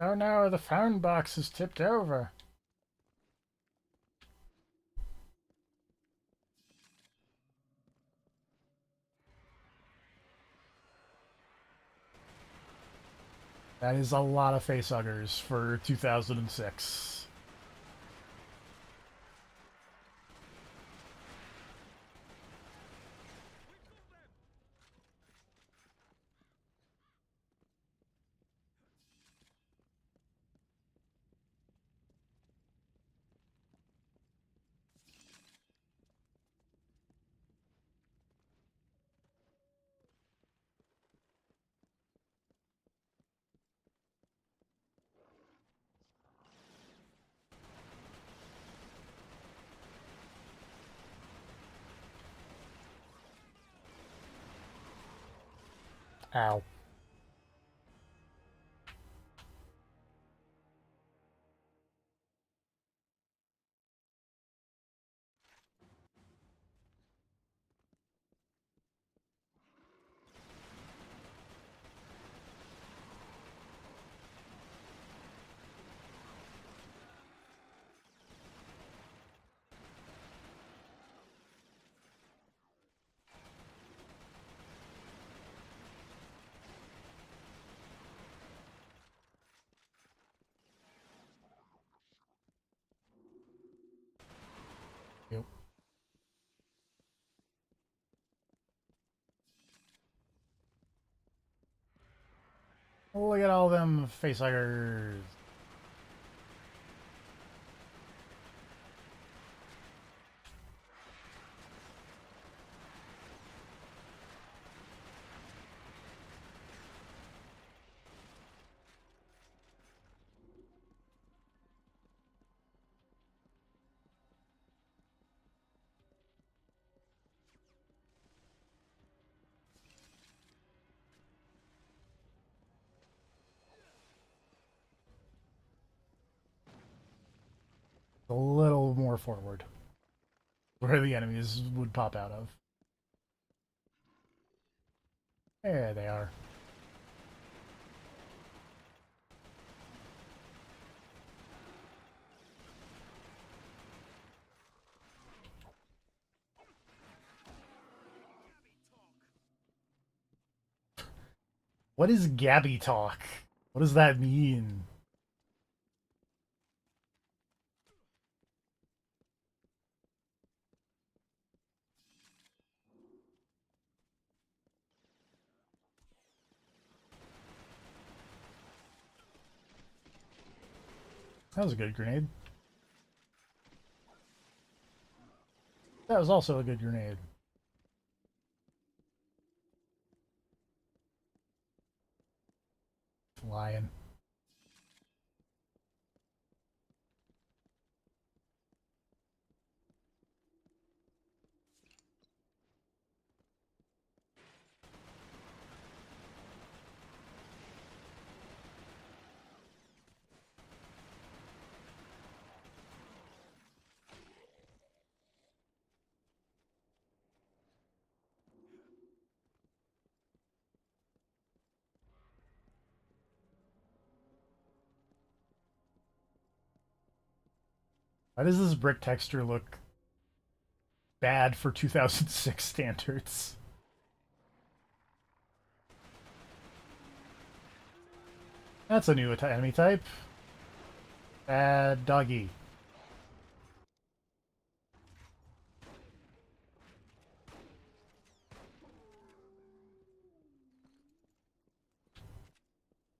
Oh no, the phone box is tipped over. That is a lot of facehuggers for 2006. Ow. Yep. Look at all them facehuggers. forward, where the enemies would pop out of. There they are. What is Gabby talk? What does that mean? That was a good grenade. That was also a good grenade. Lion. Why does this brick texture look bad for 2006 standards? That's a new enemy type. Bad doggy.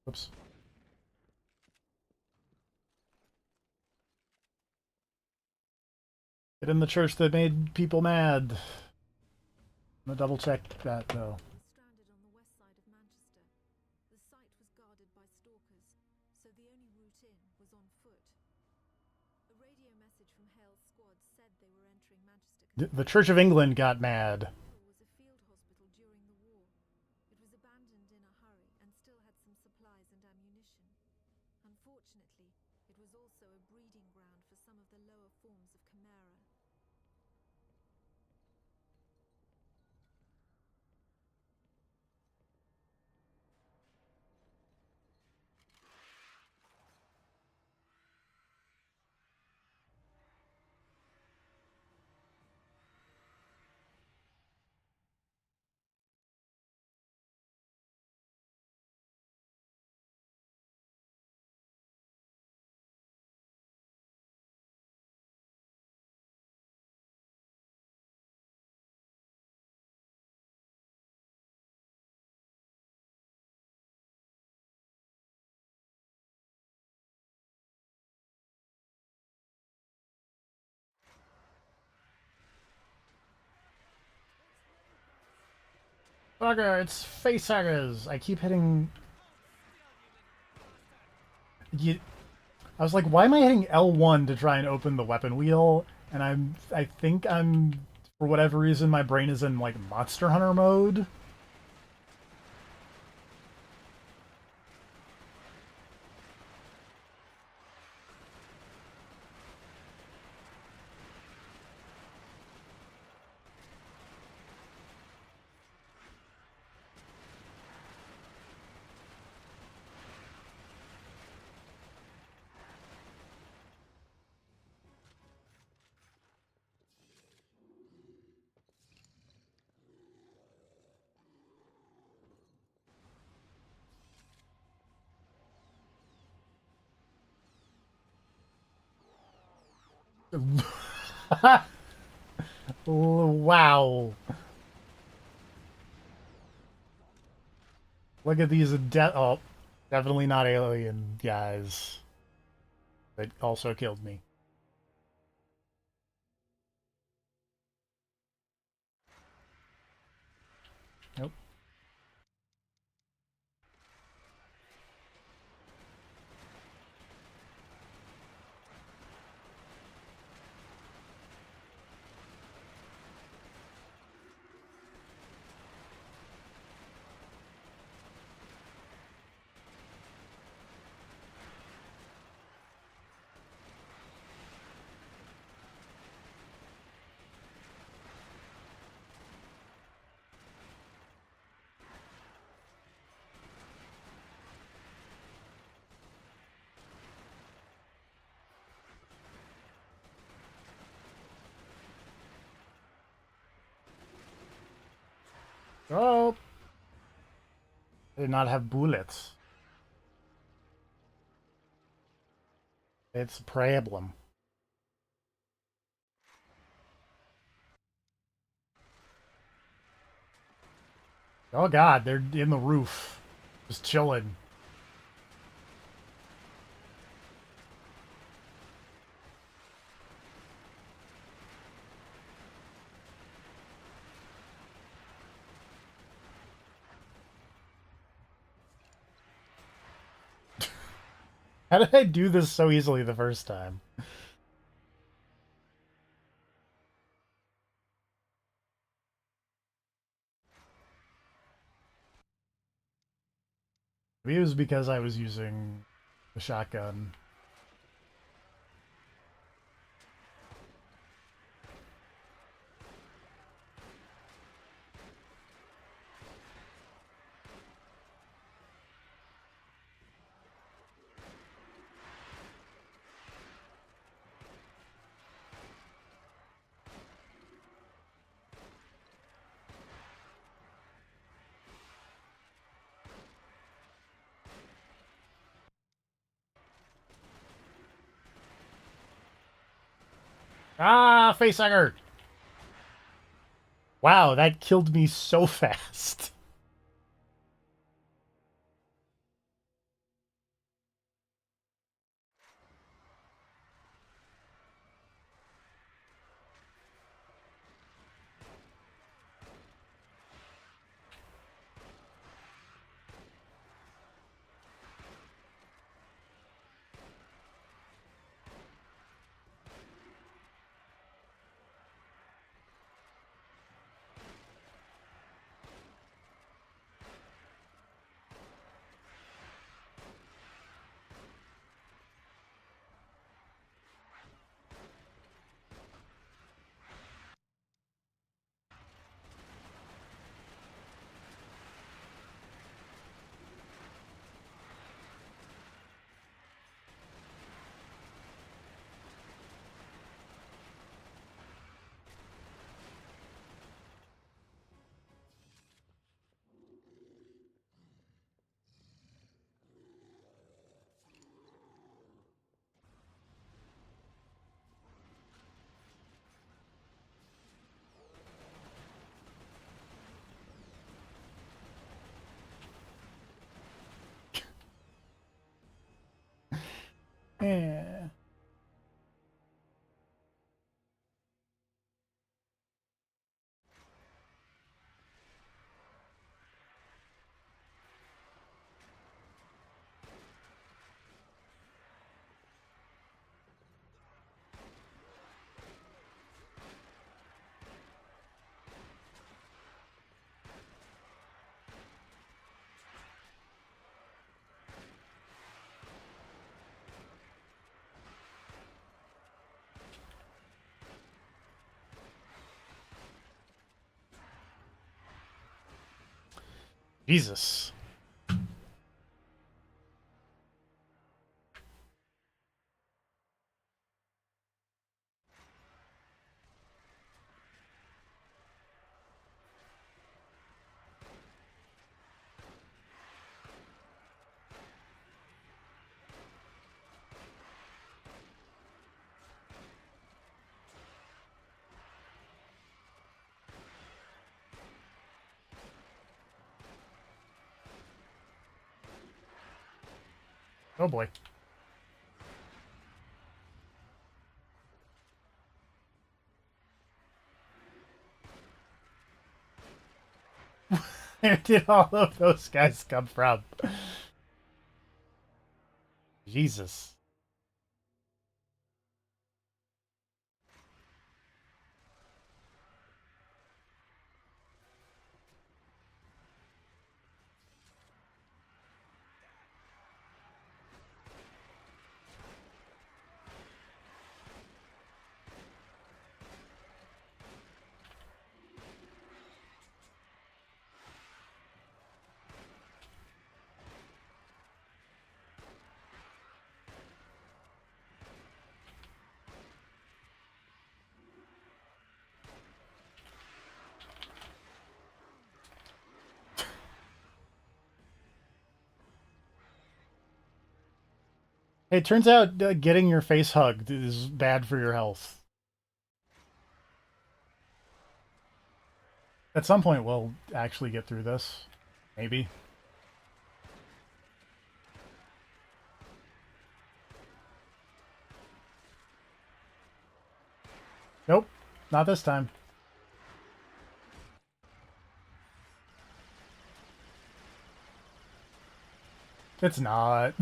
Oops. Get in the church that made people mad. I'm gonna double check that though. Stranded on the west side of Manchester. The site was guarded by stalkers, so the only route in was on foot. A radio message from Hale's squad said they were entering Manchester. The Church of England got mad. Was a field hospital during the war. It was abandoned in a hurry and still had some supplies and ammunition. Unfortunately, it was also a breeding ground for some of the lower forms of Chimera. Bugger, it's facehuggers. I keep hitting. I was like, why am I hitting L1 to try and open the weapon wheel? And I think I'm, for whatever reason, my brain is in like Monster Hunter mode. Wow. Look at these oh, definitely not alien guys. That also killed me. Nope. Oh, I did not have bullets. It's a problem. Oh god, they're in the roof. Just chilling. How did I do this so easily the first time? Maybe it was because I was using the shotgun. Ah, facehugger! Wow, that killed me so fast. Yeah. Jesus. Oh boy. Where did all of those guys come from? Jesus. It turns out getting your face hugged is bad for your health. At some point, we'll actually get through this. Maybe. Nope, not this time. It's not.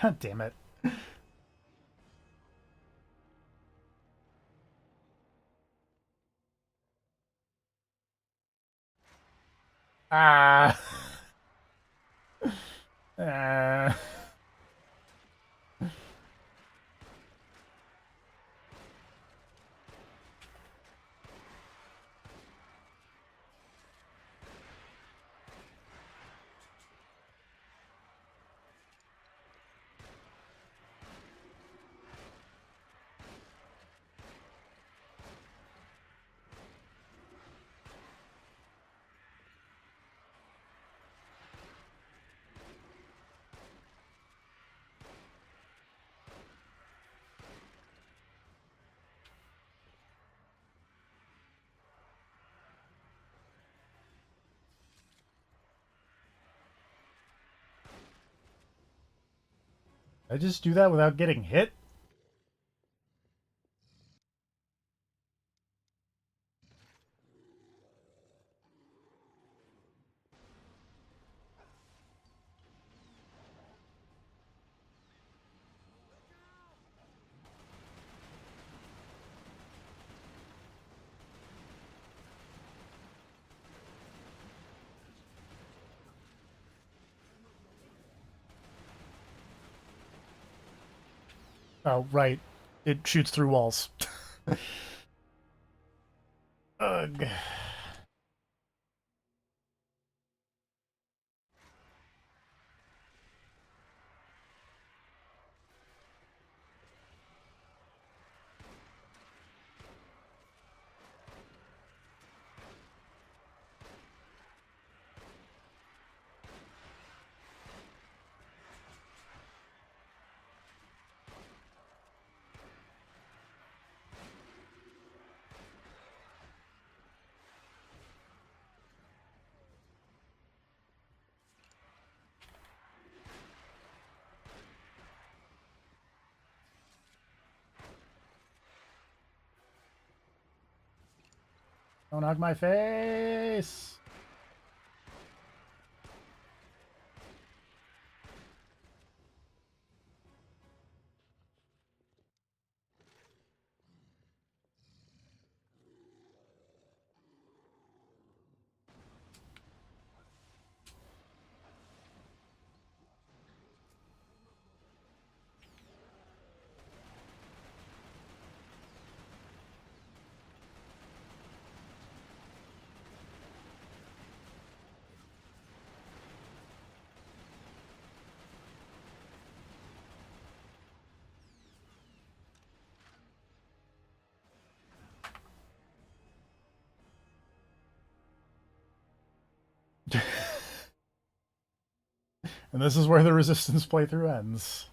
God damn it. Ah. uh. I just do that without getting hit? Oh, right. It shoots through walls. Ugh. Don't hug my face. And this is where the Resistance playthrough ends.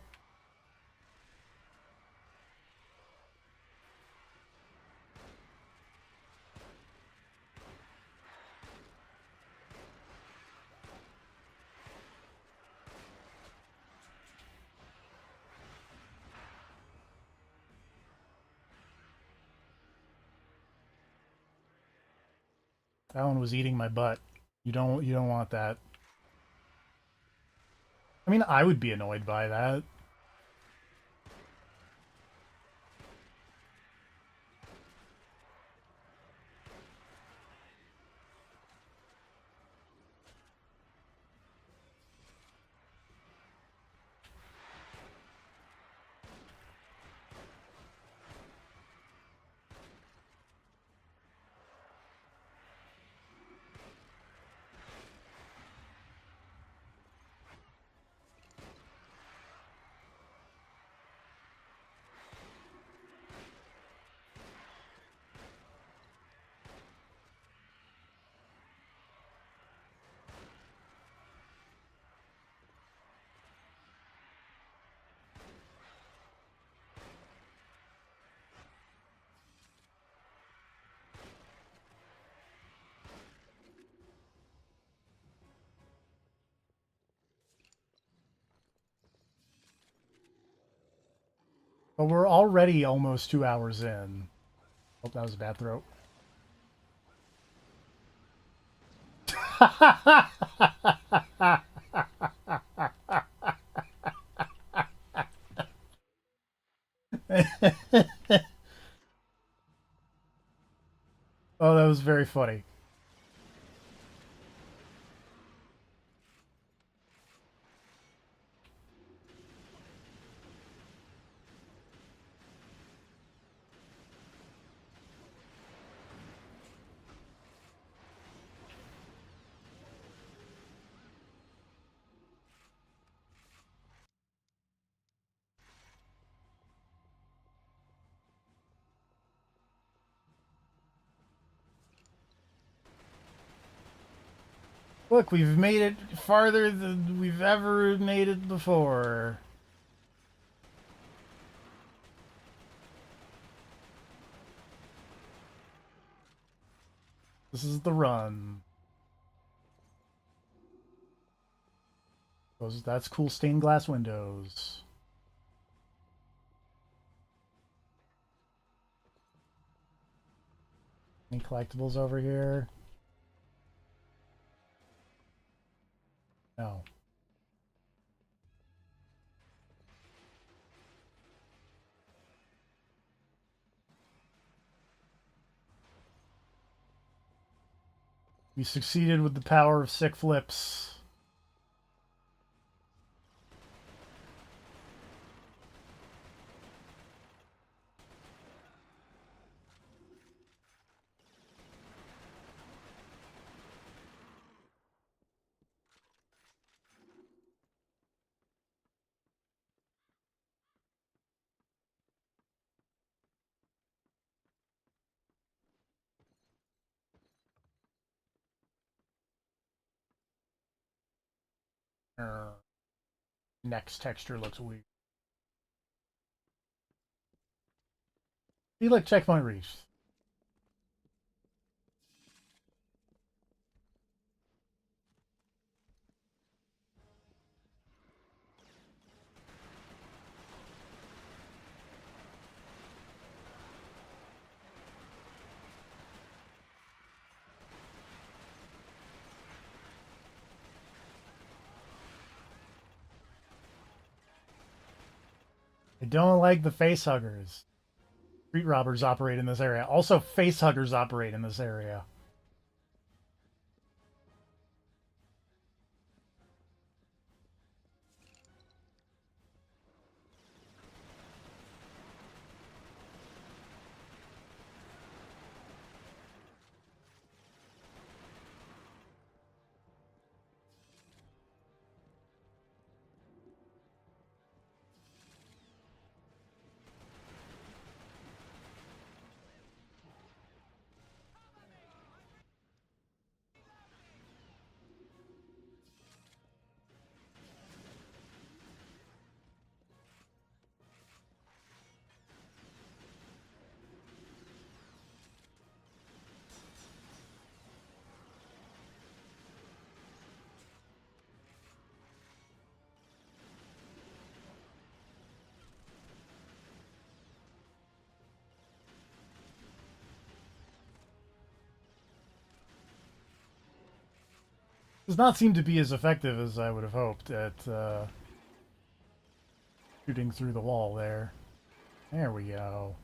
That one was eating my butt. You don't want that. I mean, I would be annoyed by that. But we're already almost 2 hours in. Oh, that was a bad throw. Oh, that was very funny. Look, we've made it farther than we've ever made it before. This is the run. That's cool stained glass windows. Any collectibles over here? No. We succeeded with the power of sick flips. Next texture looks weird. You like checkpoint reached. I don't like the face huggers. Street robbers operate in this area. Also, face huggers operate in this area. Does not seem to be as effective as I would have hoped at shooting through the wall there. There we go.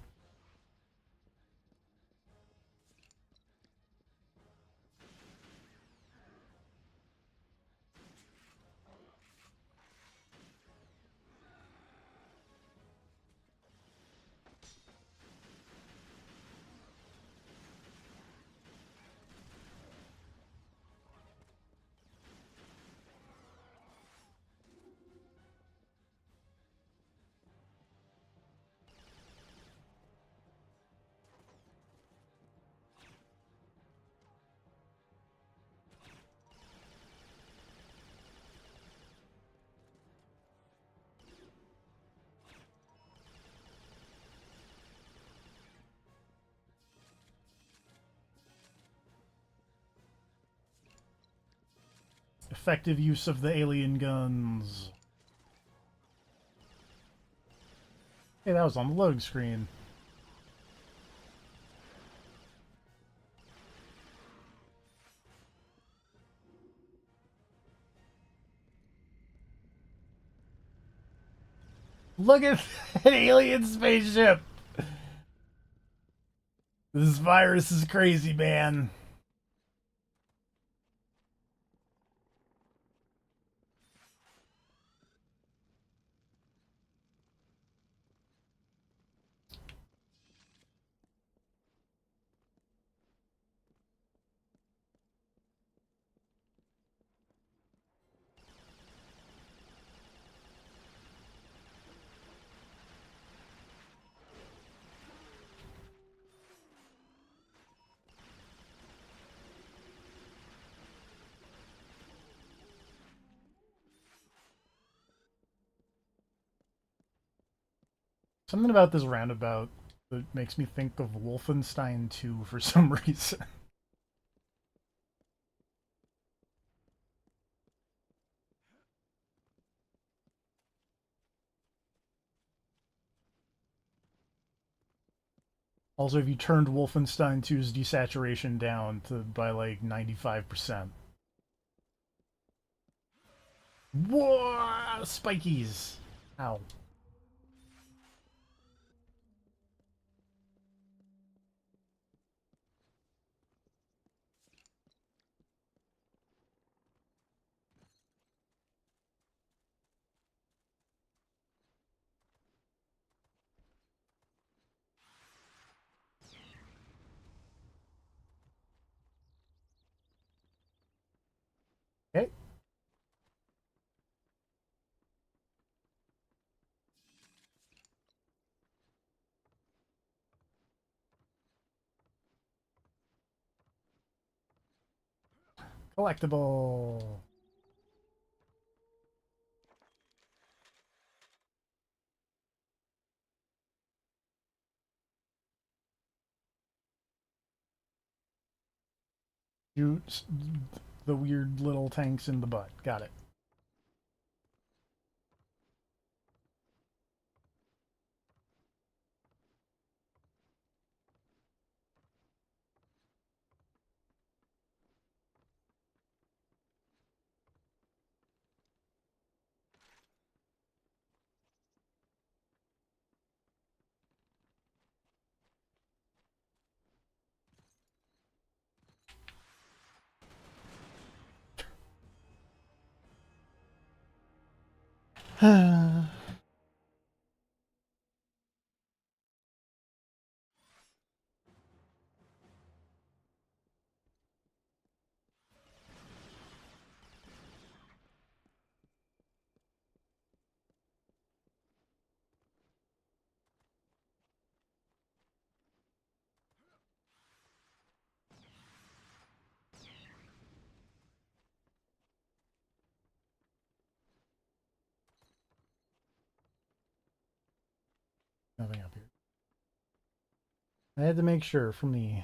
Effective use of the alien guns. Hey, that was on the loading screen. Look at an alien spaceship! This virus is crazy, man. Something about this roundabout that makes me think of Wolfenstein 2 for some reason. Also, if you turned Wolfenstein 2's desaturation down to by like 95%. Whoa! Spikies! Ow. Okay. Collectible. Shoot the weird little tanks in the butt. Got it. Nothing up here. I had to make sure from the...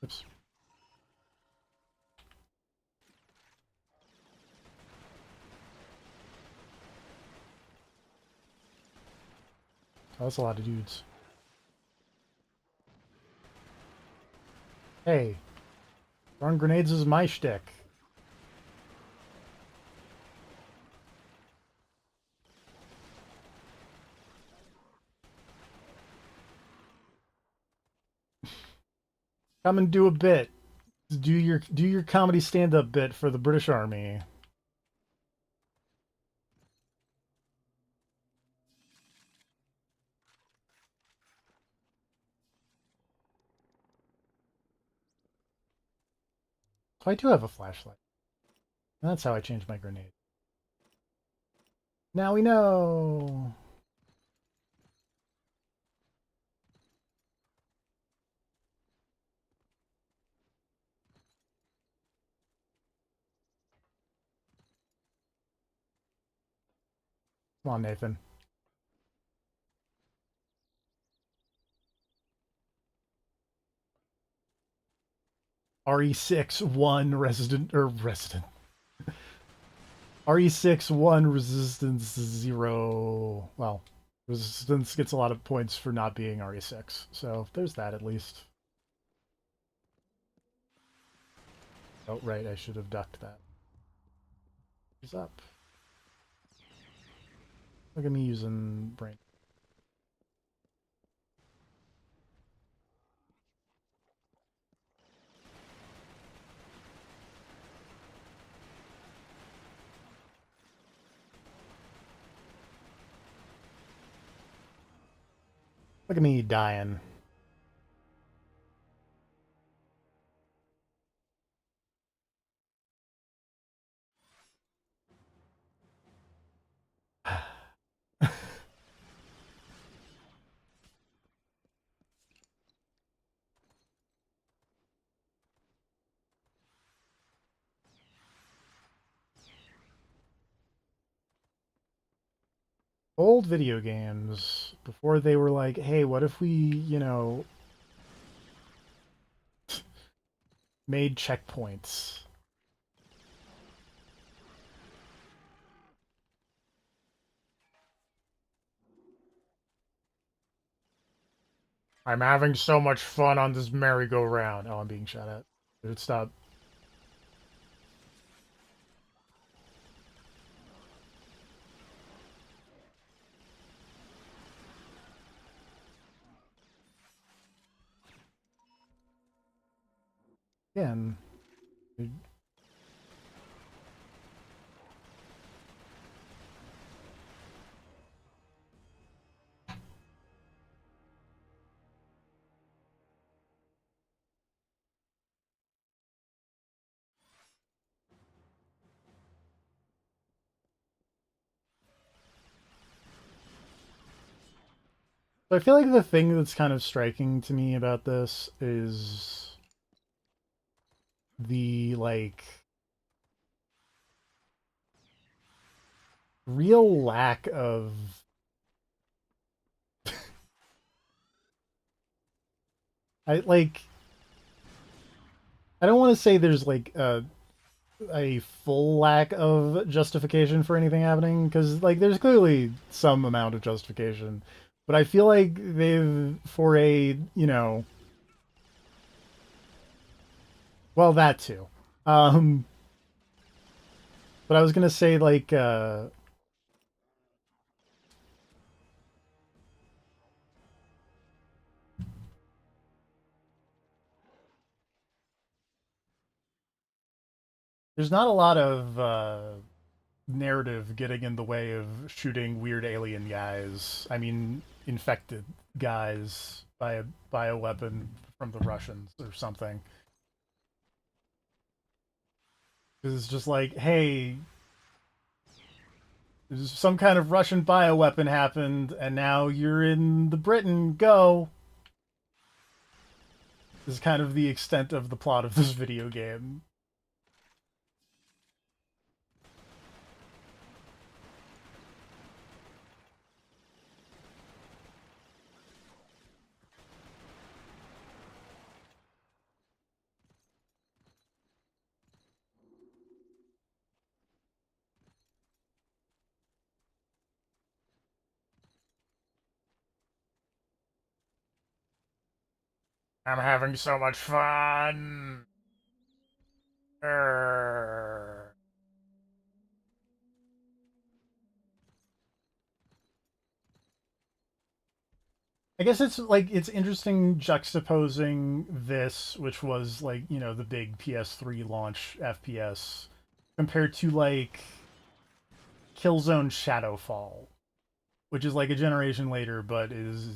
Oops. Oh, that's a lot of dudes. Hey, throwing grenades is my shtick. Come and do a bit. Do your comedy stand-up bit for the British Army. Oh, I do have a flashlight. That's how I changed my grenade. Now we know. Come on, Nathan. RE6 1 resident. RE6 1 resistance 0. Well, resistance gets a lot of points for not being RE6. So there's that at least. Oh, right, I should have ducked that. What's up? Look at me using brain. Look at me dying. Old video games, before they were like, hey, what if we, made checkpoints? I'm having so much fun on this merry-go-round. Oh, I'm being shot at. Dude, stop. Again. Dude. So I feel like the thing that's kind of striking to me about this is the, like, real lack of I like I don't want to say there's like a full lack of justification for anything happening, because like there's clearly some amount of justification, but I feel like they've, for a, well, that too, um but I was gonna say, like, there's not a lot of narrative getting in the way of shooting weird alien guys. I mean, infected guys by a bioweapon from the Russians or something. It's just like, hey, some kind of Russian bioweapon happened, and now you're in the Britain. Go. This is kind of the extent of the plot of this video game. I'm having so much fun. Err. I guess it's like it's interesting juxtaposing this, which was like, you know, the big PS3 launch FPS, compared to like Killzone Shadowfall, which is like a generation later, but is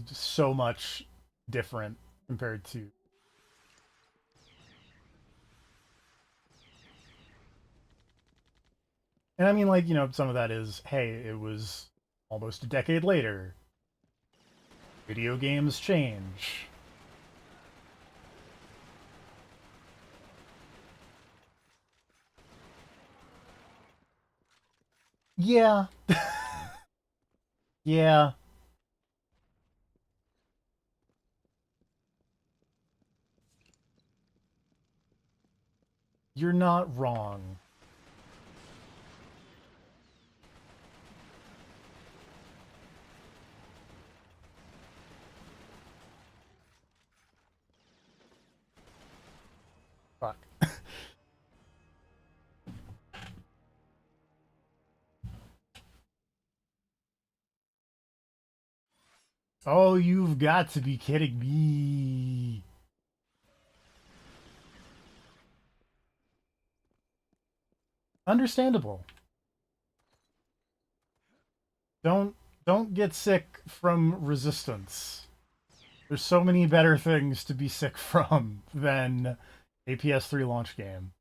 so much different compared to. And I mean, like, you know, some of that is, hey, it was almost a decade later. Video games change. Yeah, yeah, you're not wrong. Fuck. Oh, you've got to be kidding me. Understandable. Don't don't get sick from resistance. There's so many better things to be sick from than a PS3 launch game.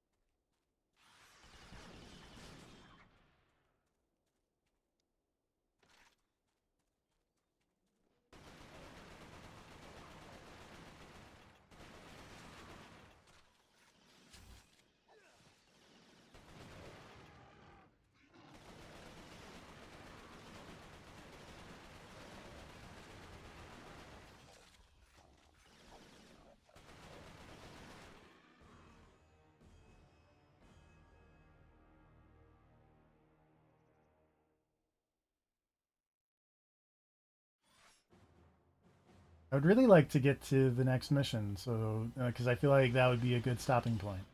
I would really like to get to the next mission, so because I feel like that would be a good stopping point.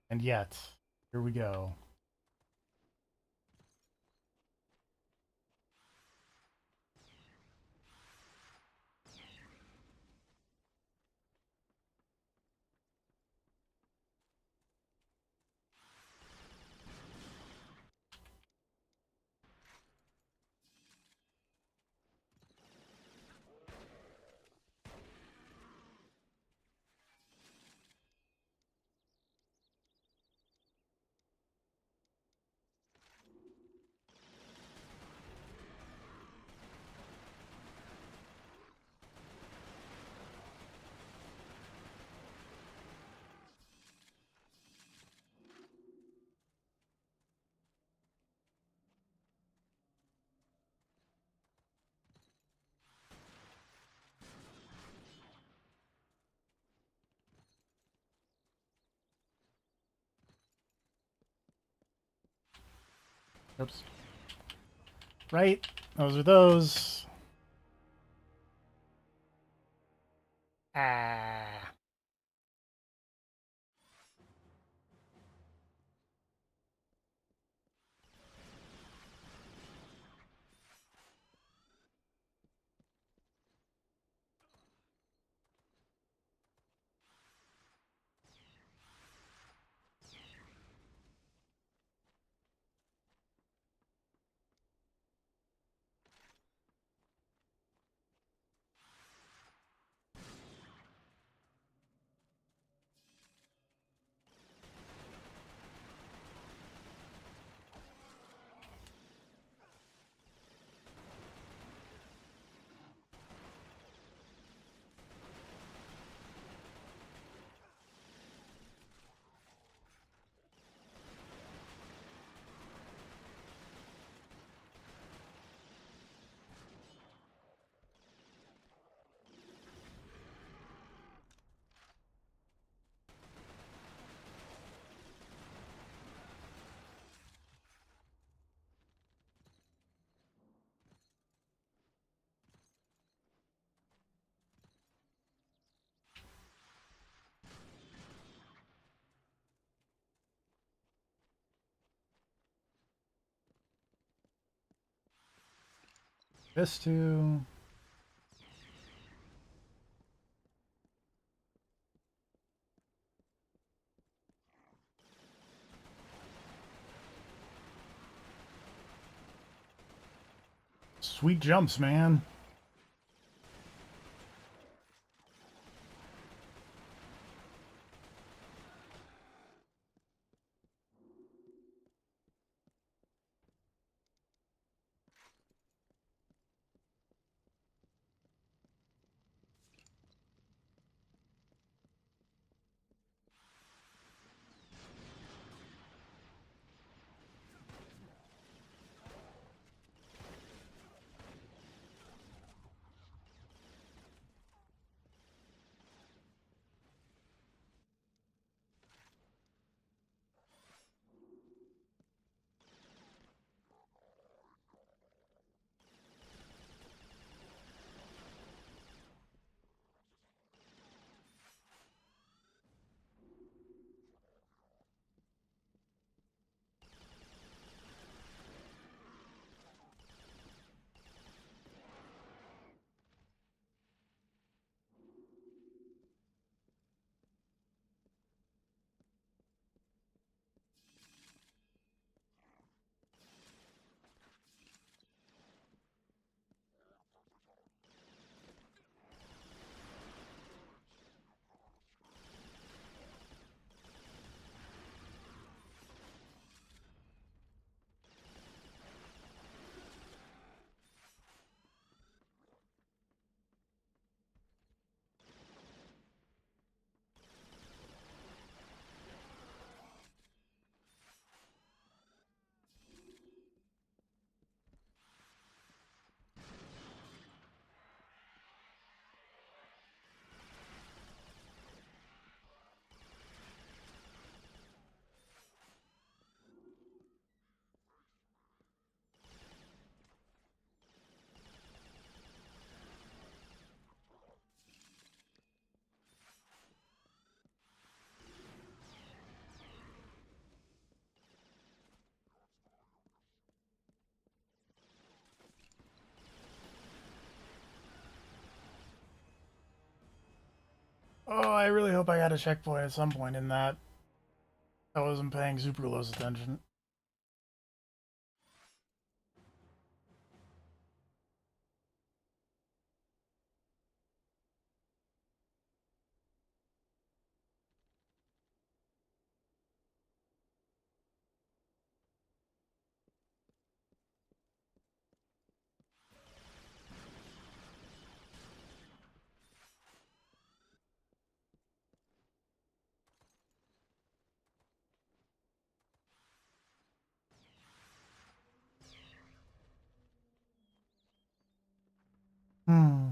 And yet, here we go. Oops. Right, those are those. Ah. This too. Sweet jumps, man. Oh, I really hope I got a checkpoint at some point in that. I wasn't paying super close attention. Hmm.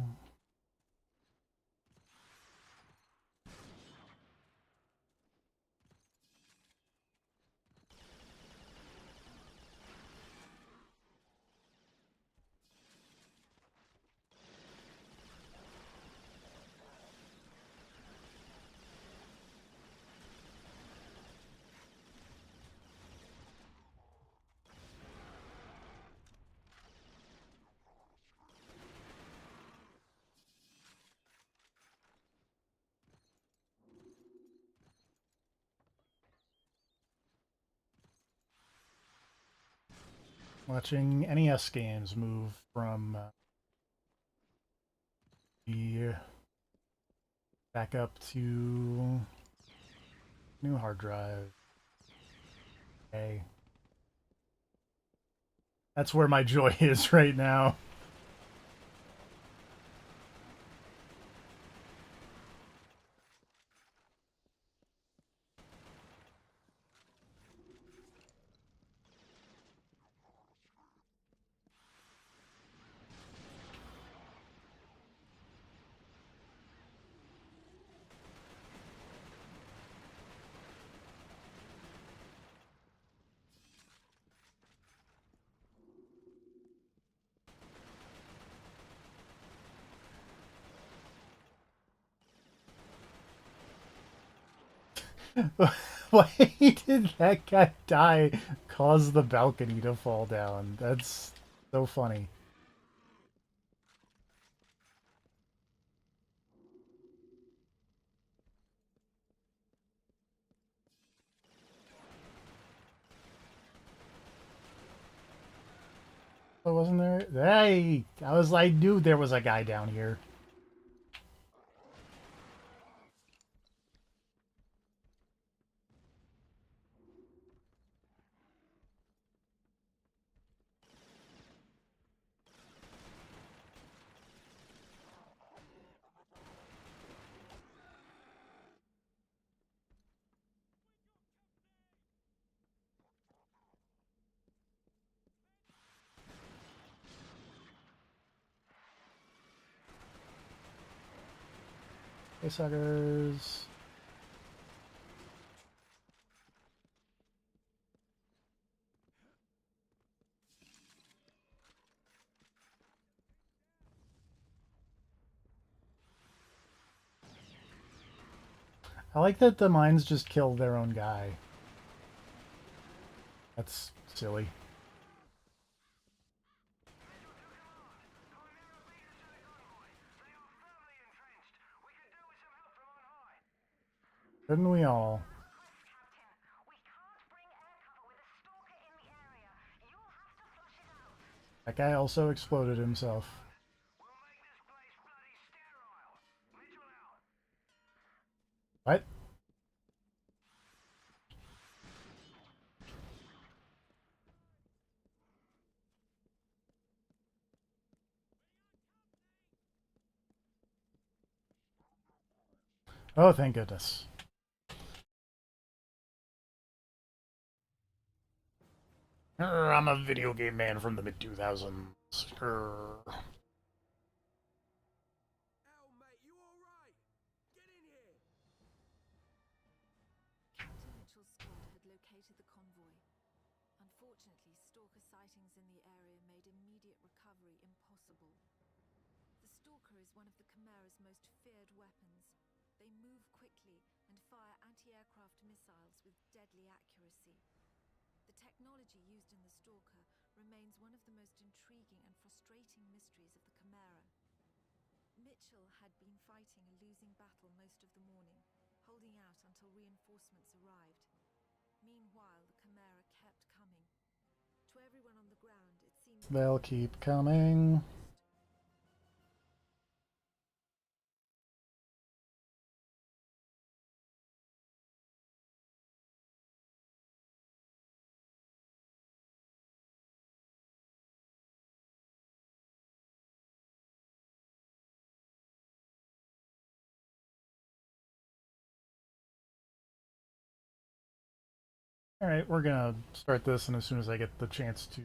Watching NES games move from the back up to new hard drive. Okay. That's where my joy is right now. Why did that guy die cause the balcony to fall down? That's so funny. Oh, wasn't there? Hey! I was like, dude, there was a guy down here. Hey, suckers. I like that the mines just killed their own guy. That's silly. Couldn't we all? Captain, we can't bring air cover with a stalker in the area. You'll have to flush it out. That guy also exploded himself. We'll make this place bloody sterile. Mitchell out. What? Oh, thank goodness. I'm a video game man from the mid-2000s. Al, mate, you alright? Get in here! Captain Mitchell's squad had located the convoy. Unfortunately, stalker sightings in the area made immediate recovery impossible. The stalker is one of the Chimera's most feared weapons. They move quickly and fire anti-aircraft missiles with deadly accuracy. The technology used in the stalker remains one of the most intriguing and frustrating mysteries of the Chimera. Mitchell had been fighting a losing battle most of the morning, holding out until reinforcements arrived. Meanwhile, the Chimera kept coming. To everyone on the ground, it seemed They'll keep coming. Alright, we're gonna start this, and as soon as I get the chance to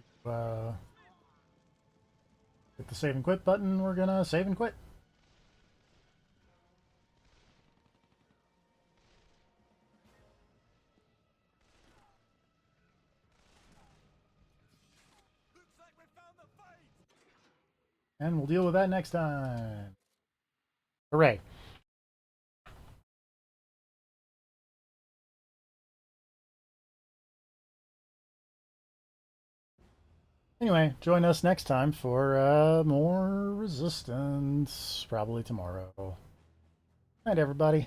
hit the save and quit button, we're gonna save and quit. Looks like we found the fight! And we'll deal with that next time. Hooray. Anyway, join us next time for more Resistance, probably tomorrow. Night, everybody.